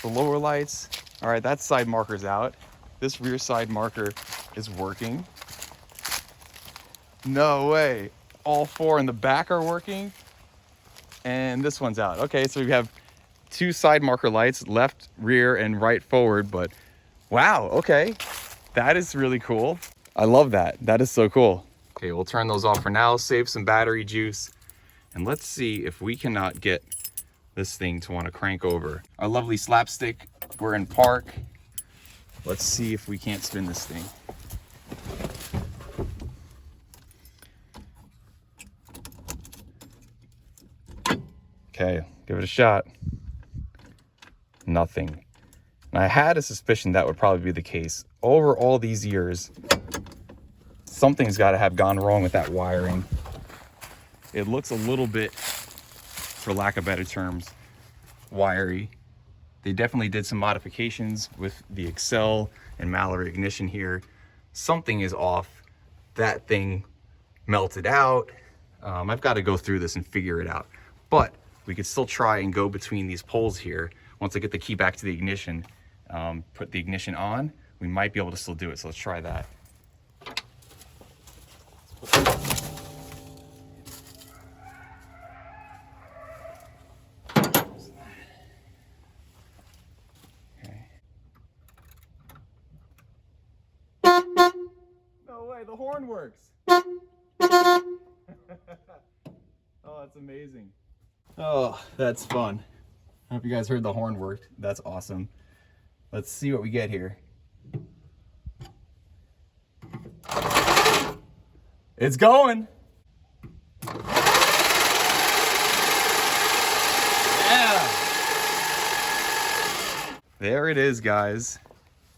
the lower lights. All right, that side marker's out. This rear side marker is working. No way. All four in the back are working. And this one's out. Okay, so we have two side marker lights, left, rear, and right forward, but wow, okay. That is really cool. I love that. That is so cool. Okay, we'll turn those off for now, save some battery juice, and let's see if we cannot get this thing to want to crank over. Our lovely slapstick, we're in park. Let's see if we can't spin this thing. Okay, give it a shot. Nothing. And I had a suspicion that would probably be the case. Over all these years, something's got to have gone wrong with that wiring. It looks a little bit, for lack of better terms, wiry. They definitely did some modifications with the Excel and Mallory ignition here. Something is off. That thing melted out. I've got to go through this and figure it out. But we could still try and go between these poles here. Once I get the key back to the ignition, put the ignition on, we might be able to still do it. So let's try that. No way, the horn works. Oh, that's amazing. Oh, that's fun. I hope you guys heard the horn worked. That's awesome. Let's see what we get here. It's going. Yeah. There it is, guys.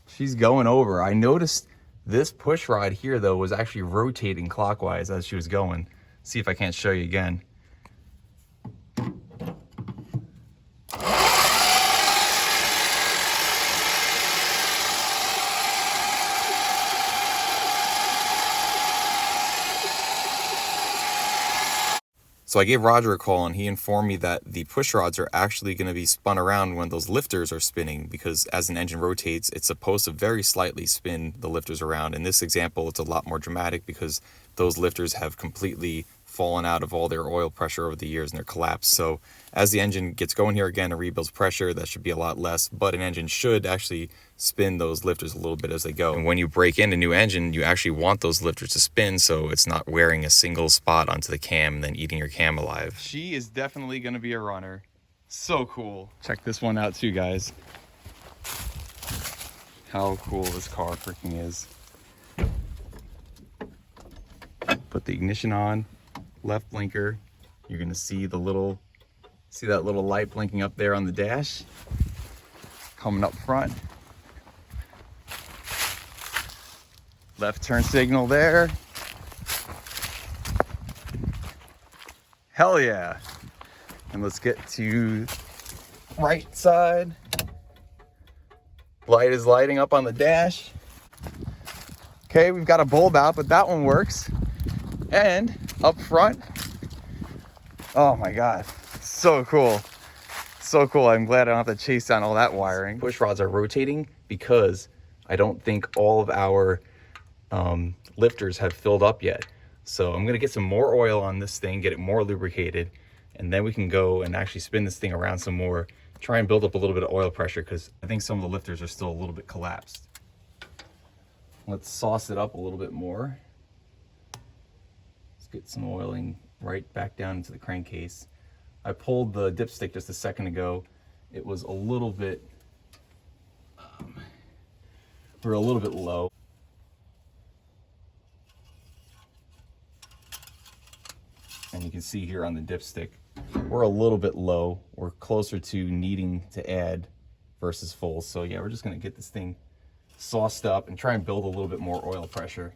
She's going over. I noticed this push rod here, though, was actually rotating clockwise as she was going. See if I can't show you again. So I gave Roger a call and he informed me that the push rods are actually going to be spun around when those lifters are spinning, because as an engine rotates, it's supposed to very slightly spin the lifters around. In this example, it's a lot more dramatic because those lifters have completely fallen out of all their oil pressure over the years and they're collapsed. So as the engine gets going here again and rebuilds pressure, that should be a lot less, but an engine should actually spin those lifters a little bit as they go. And when you break in a new engine, you actually want those lifters to spin so it's not wearing a single spot onto the cam and then eating your cam alive. She is definitely going to be a runner. So cool. Check this one out too, guys. How cool this car freaking is. put the ignition on, left blinker, you're gonna see that little light blinking up there on the dash, coming up front. Left turn signal there. Hell yeah. And let's get to right side. Light is lighting up on the dash. Okay, we've got a bulb out, but that one works. And up front, oh my God, so cool. So cool. I'm glad I don't have to chase down all that wiring. Push rods are rotating because I don't think all of our lifters have filled up yet. So I'm gonna get some more oil on this thing, get it more lubricated, and then we can go and actually spin this thing around some more, try and build up a little bit of oil pressure because I think some of the lifters are still a little bit collapsed. Let's sauce it up a little bit more. Let's get some oiling right back down into the crankcase. I pulled the dipstick just a second ago. It was a little bit, we're a little bit low. And you can see here on the dipstick, we're a little bit low. We're closer to needing to add versus full. So yeah, we're just gonna get this thing sauced up and try and build a little bit more oil pressure.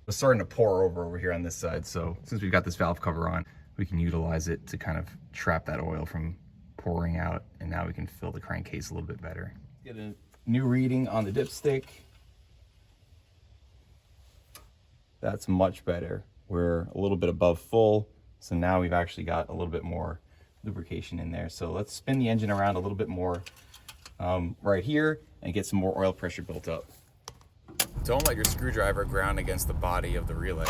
It's starting to pour over here on this side, so since we've got this valve cover on, we can utilize it to kind of trap that oil from pouring out, and now we can fill the crankcase a little bit better. Get a new reading on the dipstick. That's much better. We're a little bit above full, so now we've actually got a little bit more lubrication in there. So let's spin the engine around a little bit more right here and get some more oil pressure built up. Don't let your screwdriver ground against the body of the relay.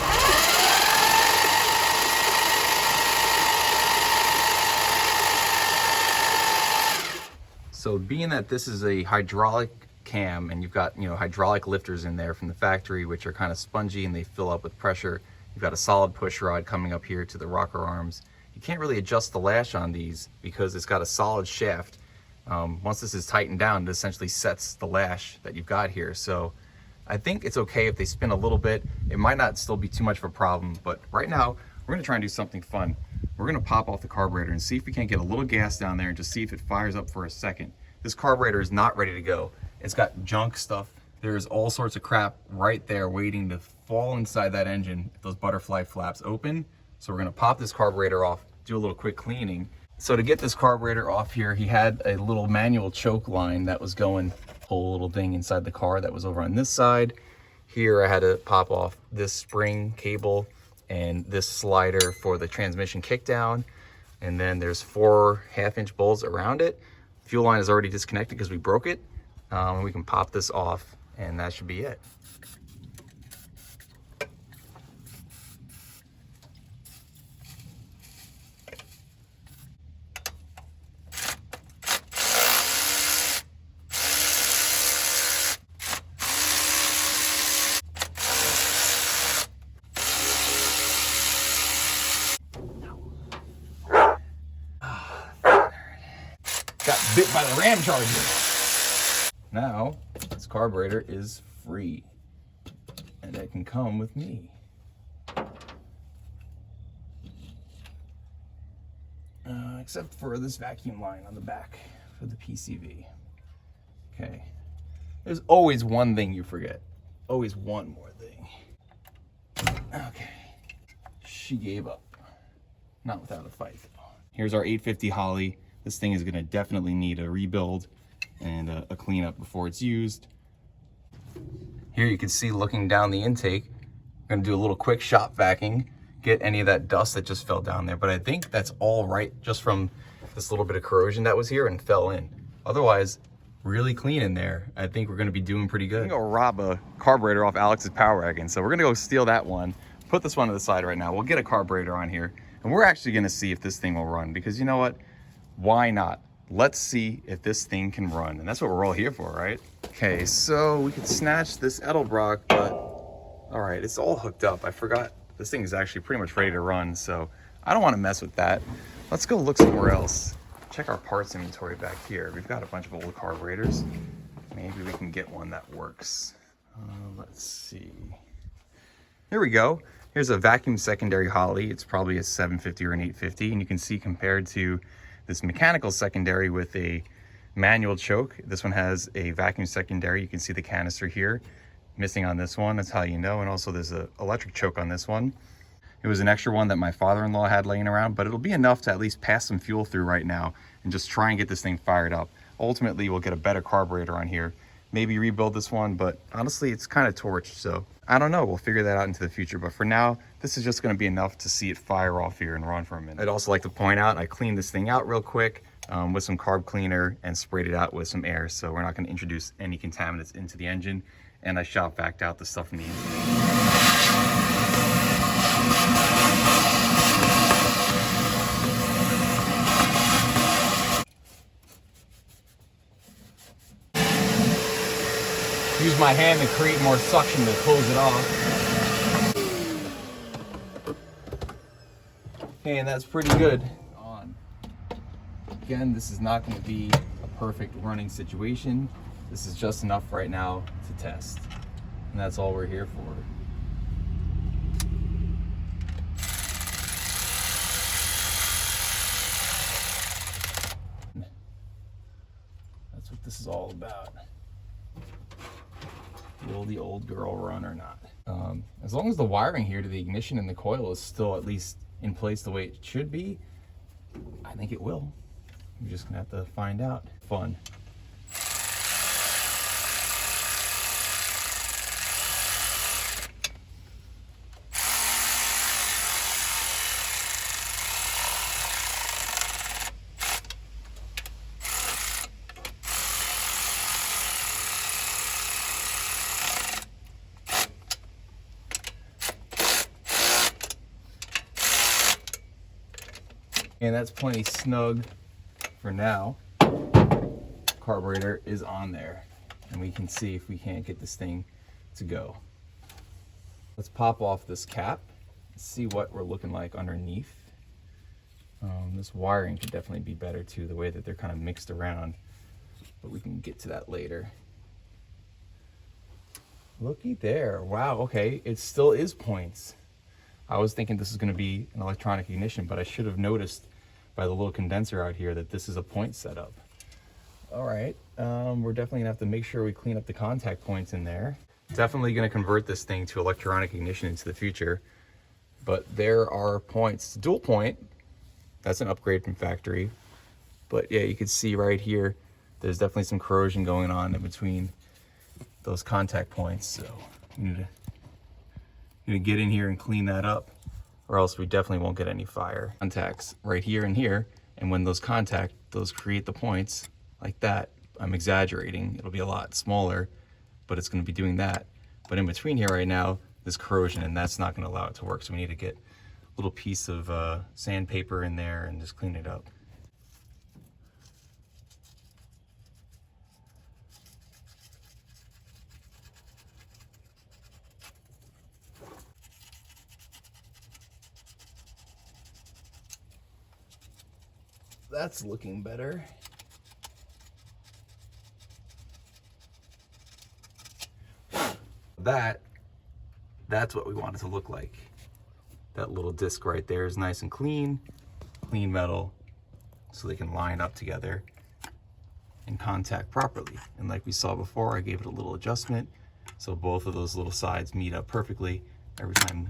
So being that this is a hydraulic cam and you've got, hydraulic lifters in there from the factory, which are kind of spongy and they fill up with pressure. You've got a solid push rod coming up here to the rocker arms. You can't really adjust the lash on these because it's got a solid shaft. Once this is tightened down, it essentially sets the lash that you've got here. So I think it's okay if they spin a little bit. It might not still be too much of a problem, but right now we're gonna try and do something fun. We're gonna pop off the carburetor and see if we can't get a little gas down there and just see if it fires up for a second. This carburetor is not ready to go. It's got junk stuff. There's all sorts of crap right there waiting to fall inside that engine if those butterfly flaps open. So we're gonna pop this carburetor off, do a little quick cleaning. So to get this carburetor off here, he had a little manual choke line that was going, whole little thing inside the car that was over on this side. Here I had to pop off this spring cable and this slider for the transmission kickdown. And then there's 4 half-inch bolts around it. Fuel line is already disconnected because we broke it. We can pop this off and that should be it. Got bit by the ram charger. Now, this carburetor is free. And it can come with me. Except for this vacuum line on the back for the PCV. Okay. There's always one thing you forget. Always one more thing. Okay. She gave up. Not without a fight. Here's our 850 Holly. This thing is gonna definitely need a rebuild and a cleanup before it's used. Here you can see looking down the intake, I'm gonna do a little quick shop vacuum, get any of that dust that just fell down there. But I think that's all right just from this little bit of corrosion that was here and fell in. Otherwise, really clean in there. I think we're gonna be doing pretty good. I'm gonna go rob a carburetor off Alex's Power Wagon. So we're gonna go steal that one, put this one to the side right now. We'll get a carburetor on here and we're actually gonna see if this thing will run because you know what? Why not? Let's see if this thing can run. And that's what we're all here for, right? Okay, so we could snatch this Edelbrock, but All right, it's all hooked up. I forgot this thing is actually pretty much ready to run, so I don't want to mess with that. Let's go look somewhere else. Check our parts inventory back here. We've got a bunch of old carburetors. Maybe we can get one that works. Let's see. Here we go. Here's a vacuum secondary Holley. It's probably a 750 or an 850, and you can see compared to this mechanical secondary with a manual choke, this one has a vacuum secondary. You can see the canister here missing on this one. That's how you know. And also there's an electric choke on this one. It was an extra one that my father-in-law had laying around, but it'll be enough to at least pass some fuel through right now and just try and get this thing fired up. Ultimately, we'll get a better carburetor on here. Maybe rebuild this one, but honestly, it's kind of torched, so I don't know. We'll figure that out into the future, but for now, this is just gonna be enough to see it fire off here and run for a minute. I'd also like to point out, I cleaned this thing out real quick with some carb cleaner and sprayed it out with some air, so we're not gonna introduce any contaminants into the engine, and I shop vac out the stuff from the engine. Use my hand to create more suction to close it off. Okay, and that's pretty good. Again, this is not going to be a perfect running situation. This is just enough right now to test. And that's all we're here for. That's what this is all about. Will the old girl run or not? As long as the wiring here to the ignition and the coil is still at least in place the way it should be, I think it will. We're just gonna have to find out. Fun. And that's plenty snug for now. Carburetor is on there, and we can see if we can't get this thing to go. Let's pop off this cap and see what we're looking like underneath. This wiring could definitely be better too, the way that they're kind of mixed around, but we can get to that later. Looky there. Wow, okay, it still is points. I was thinking this is going to be an electronic ignition, but I should have noticed by the little condenser out here that this is a point setup. All right, we're definitely gonna have to make sure we clean up the contact points in there. Definitely gonna convert this thing to electronic ignition into the future, but there are points. Dual point, that's an upgrade from factory. But yeah, you can see right here, there's definitely some corrosion going on in between those contact points. So you need to get in here and clean that up, or else we definitely won't get any fire. Contacts right here and here, and when those create the points like that. I'm exaggerating, it'll be a lot smaller, but it's gonna be doing that. But in between here right now, there's corrosion, and that's not gonna allow it to work. So we need to get a little piece of sandpaper in there and just clean it up. That's looking better. That's what we want it to look like. That little disc right there is nice and clean metal, so they can line up together and contact properly. And like we saw before, I gave it a little adjustment, so both of those little sides meet up perfectly every time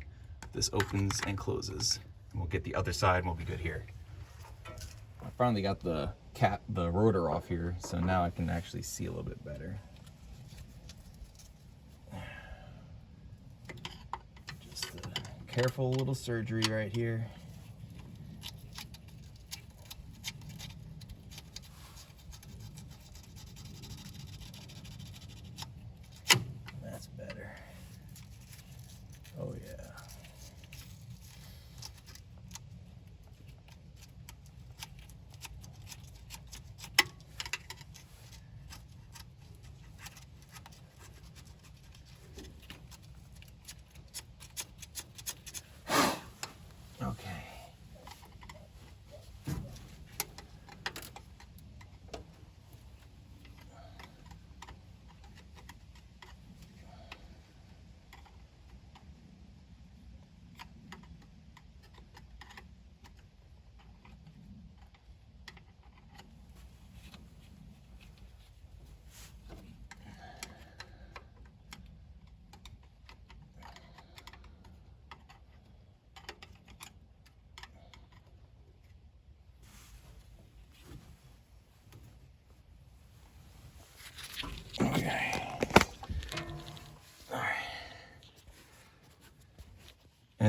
this opens and closes. And we'll get the other side and we'll be good here. I finally got the rotor off here, so now I can actually see a little bit better. Just a careful little surgery right here. That's better. Oh yeah.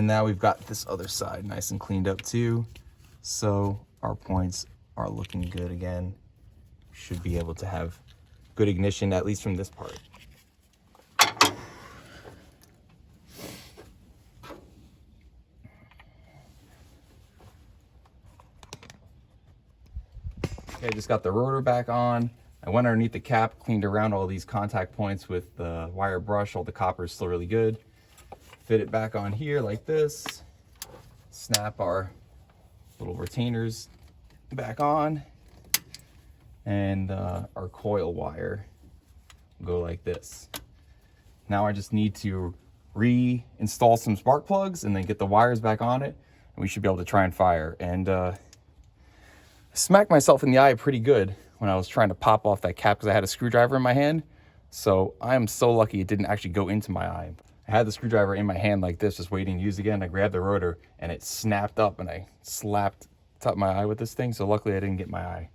And now we've got this other side nice and cleaned up too. So our points are looking good again. Should be able to have good ignition, at least from this part. Okay, I just got the rotor back on. I went underneath the cap, cleaned around all these contact points with the wire brush. All the copper is still really good. Fit it back on here like this. Snap our little retainers back on. And our coil wire will go like this. Now I just need to reinstall some spark plugs and then get the wires back on it. And we should be able to try and fire. And I smacked myself in the eye pretty good when I was trying to pop off that cap because I had a screwdriver in my hand. So I am so lucky it didn't actually go into my eye. I had the screwdriver in my hand like this, just waiting to use again. I grabbed the rotor and it snapped up and I slapped the top of my eye with this thing. So luckily I didn't get my eye.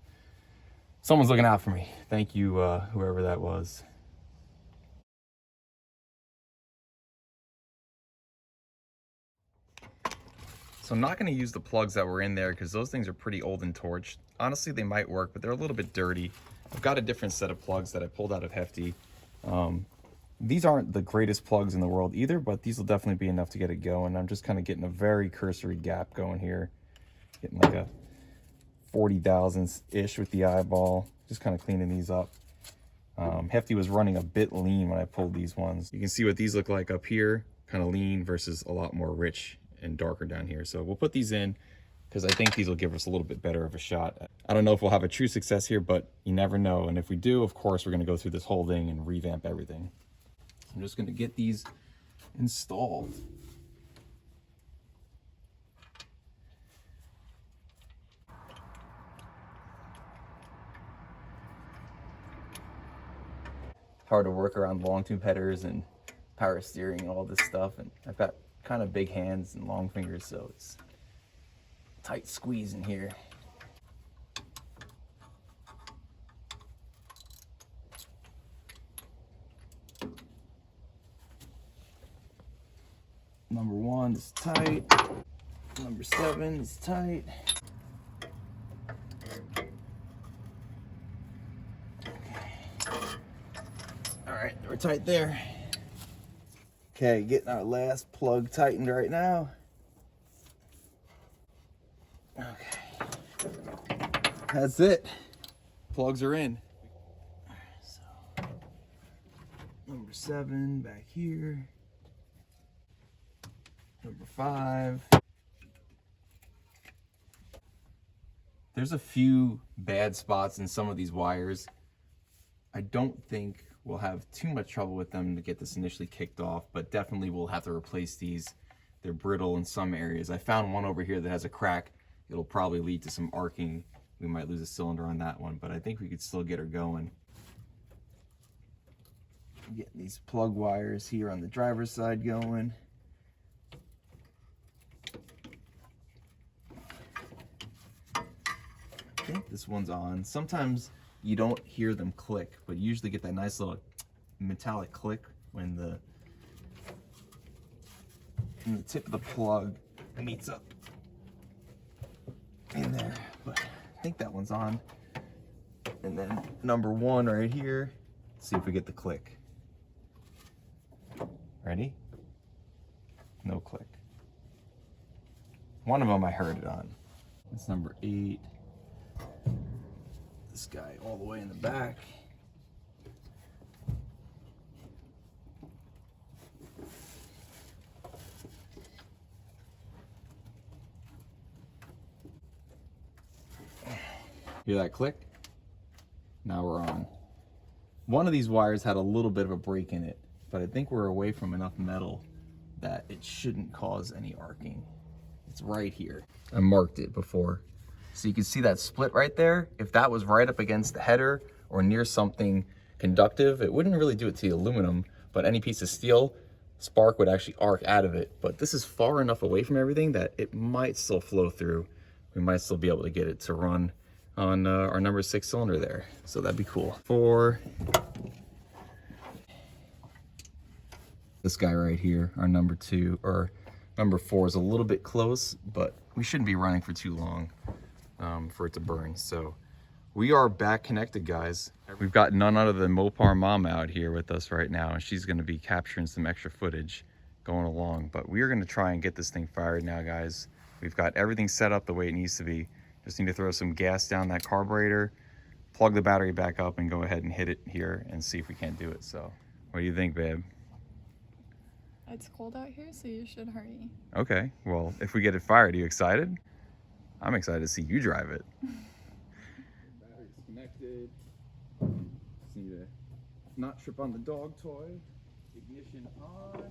Someone's looking out for me. Thank you, whoever that was. So I'm not going to use the plugs that were in there because those things are pretty old and torched. Honestly, they might work, but they're a little bit dirty. I've got a different set of plugs that I pulled out of Hefty. These aren't the greatest plugs in the world either, but these will definitely be enough to get it going. I'm just kind of getting a very cursory gap going here. Getting like a 40 thousandths-ish with the eyeball. Just kind of cleaning these up. Hefty was running a bit lean when I pulled these ones. You can see what these look like up here. Kind of lean versus a lot more rich and darker down here. So we'll put these in because I think these will give us a little bit better of a shot. I don't know if we'll have a true success here, but you never know. And if we do, of course, we're going to go through this whole thing and revamp everything. I'm just going to get these installed. Hard to work around long tube headers and power steering and all this stuff. And I've got kind of big hands and long fingers, so it's tight squeeze in here. Number 1 is tight. Number 7 is tight. Okay. All right, we're tight there. Okay, getting our last plug tightened right now. Okay. That's it. Plugs are in. So, number 7 back here. Number 5. There's a few bad spots in some of these wires. I don't think we'll have too much trouble with them to get this initially kicked off, but definitely we'll have to replace these. They're brittle in some areas. I found one over here that has a crack. It'll probably lead to some arcing. We might lose a cylinder on that one, but I think we could still get her going. Getting these plug wires here on the driver's side going. I think this one's on. Sometimes you don't hear them click, but you usually get that nice little metallic click when the tip of the plug meets up in there. But I think that one's on. And then number 1 right here. Let's see if we get the click. Ready? No click. One of them I heard it on. That's number 8. This guy all the way in the back. Hear that click? Now we're on. One of these wires had a little bit of a break in it, but I think we're away from enough metal that it shouldn't cause any arcing. It's right here. I marked it before. So you can see that split right there. If that was right up against the header or near something conductive, it wouldn't really do it to the aluminum, but any piece of steel, spark would actually arc out of it. But this is far enough away from everything that it might still flow through. We might still be able to get it to run on our number 6 cylinder there. So that'd be cool. For this guy right here, our number 2, or Number 4 is a little bit close, but we shouldn't be running for too long for it to burn. So we are back connected, guys. We've got none other than Mopar Mom out here with us right now, and she's going to be capturing some extra footage going along. But we are going to try and get this thing fired now, guys. We've got everything set up the way it needs to be. Just need to throw some gas down that carburetor, plug the battery back up, and go ahead and hit it here and see if we can't do it. So what do you think, babe? It's cold out here, so you should hurry. Okay, well, if we get it fired, are you excited? I'm excited to see you drive it. Battery's connected. Just need to not trip on the dog toy. Ignition on.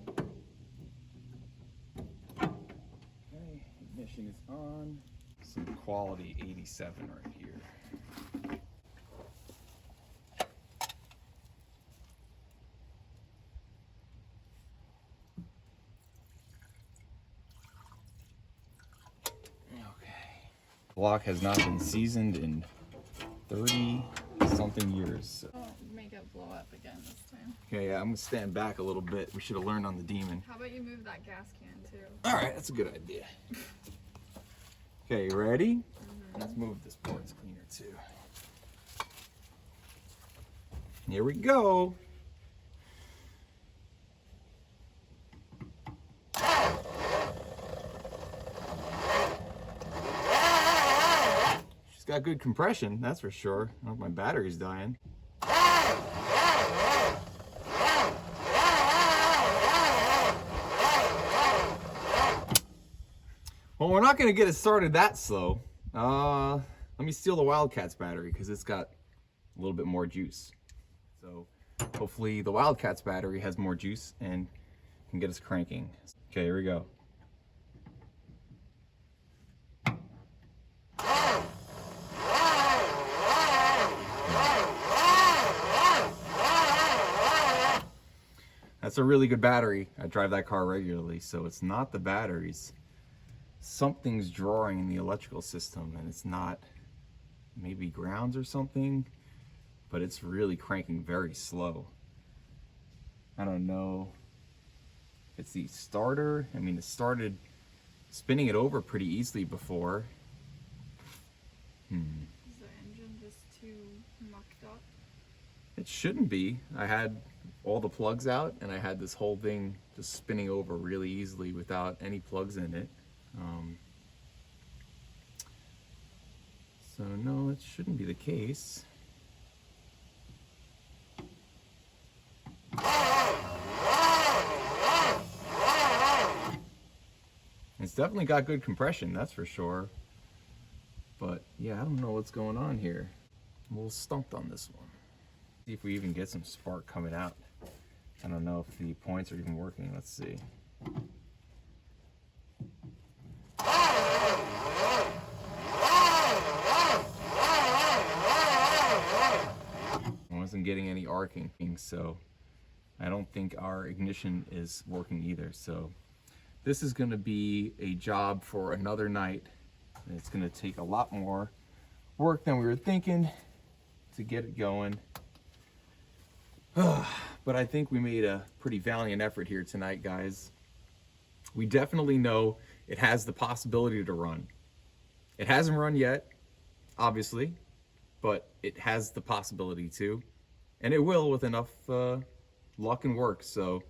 Okay, ignition is on. Some quality 87 right here. Block has not been seasoned in 30 something years. So. Don't make it blow up again this time. Okay, yeah, I'm gonna stand back a little bit. We should have learned on the Demon. How about you move that gas can too? All right, that's a good idea. Okay, you ready? Let's move this ports cleaner too. Here we go. She's got good compression, that's for sure. I hope my battery's dying. Well, we're not going to get it started that slow. Let me steal the Wildcats battery because it's got a little bit more juice. So hopefully the Wildcats battery has more juice and can get us cranking. Okay, here we go. That's a really good battery. I drive that car regularly, so it's not the batteries. Something's drawing in the electrical system, and it's not maybe grounds or something, but it's really cranking very slow. I don't know if it's the starter. I mean, it started spinning it over pretty easily before. Is the engine just too mucked up? It shouldn't be. I had all the plugs out, and I had this whole thing just spinning over really easily without any plugs in it. So no, it shouldn't be the case. It's definitely got good compression, that's for sure. But yeah, I don't know what's going on here. I'm a little stumped on this one. See if we even get some spark coming out. I don't know if the points are even working. Let's see. I wasn't getting any arcing, so I don't think our ignition is working either. So this is going to be a job for another night. It's going to take a lot more work than we were thinking to get it going. But I think we made a pretty valiant effort here tonight, guys. We definitely know it has the possibility to run. It hasn't run yet, obviously, but it has the possibility to, and it will with enough luck and work. So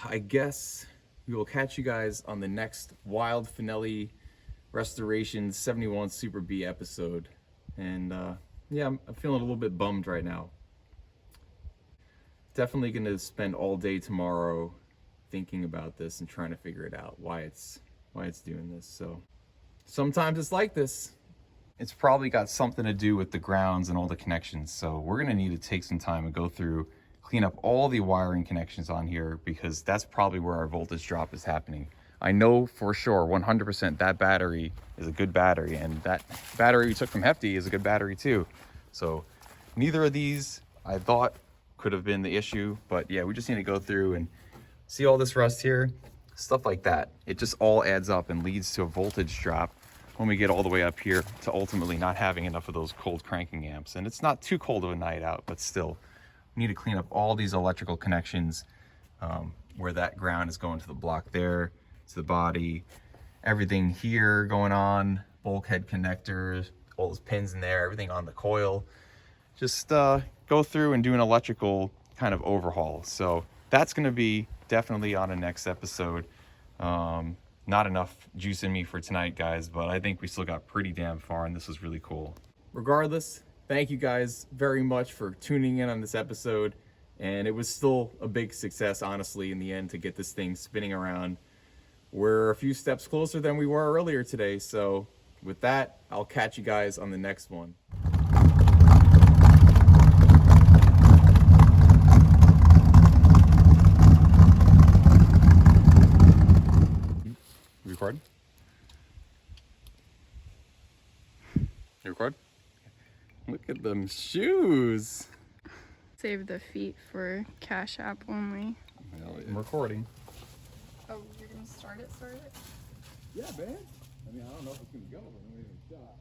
I guess we will catch you guys on the next Wild Finelli Restoration 71 Super B episode. And yeah, I'm feeling a little bit bummed right now. Definitely going to spend all day tomorrow thinking about this and trying to figure it out, why it's doing this. So sometimes it's like this. It's probably got something to do with the grounds and all the connections. So we're going to need to take some time and go through, clean up all the wiring connections on here, because that's probably where our voltage drop is happening. I know for sure 100% that battery is a good battery, and that battery we took from Hefty is a good battery too. So neither of these I thought could have been the issue, but yeah, we just need to go through and see all this rust here, stuff like that. It just all adds up and leads to a voltage drop when we get all the way up here to ultimately not having enough of those cold cranking amps. And it's not too cold of a night out, but still, we need to clean up all these electrical connections where that ground is going to the block there. to the body, everything here going on, bulkhead connectors, all those pins in there, everything on the coil. Just go through and do an electrical kind of overhaul. So that's going to be definitely on a next episode. Not enough juice in me for tonight, guys, but I think we still got pretty damn far, and this was really cool. Regardless, thank you guys very much for tuning in on this episode, and it was still a big success, honestly, in the end, to get this thing spinning around. We're a few steps closer than we were earlier today, so with that, I'll catch you guys on the next one. You record? You record? Look at them shoes. Save the feet for Cash App only. I'm recording. Oh, you're gonna start it? Yeah, man. I mean, I don't know if it's gonna go, but I'm gonna give it a shot.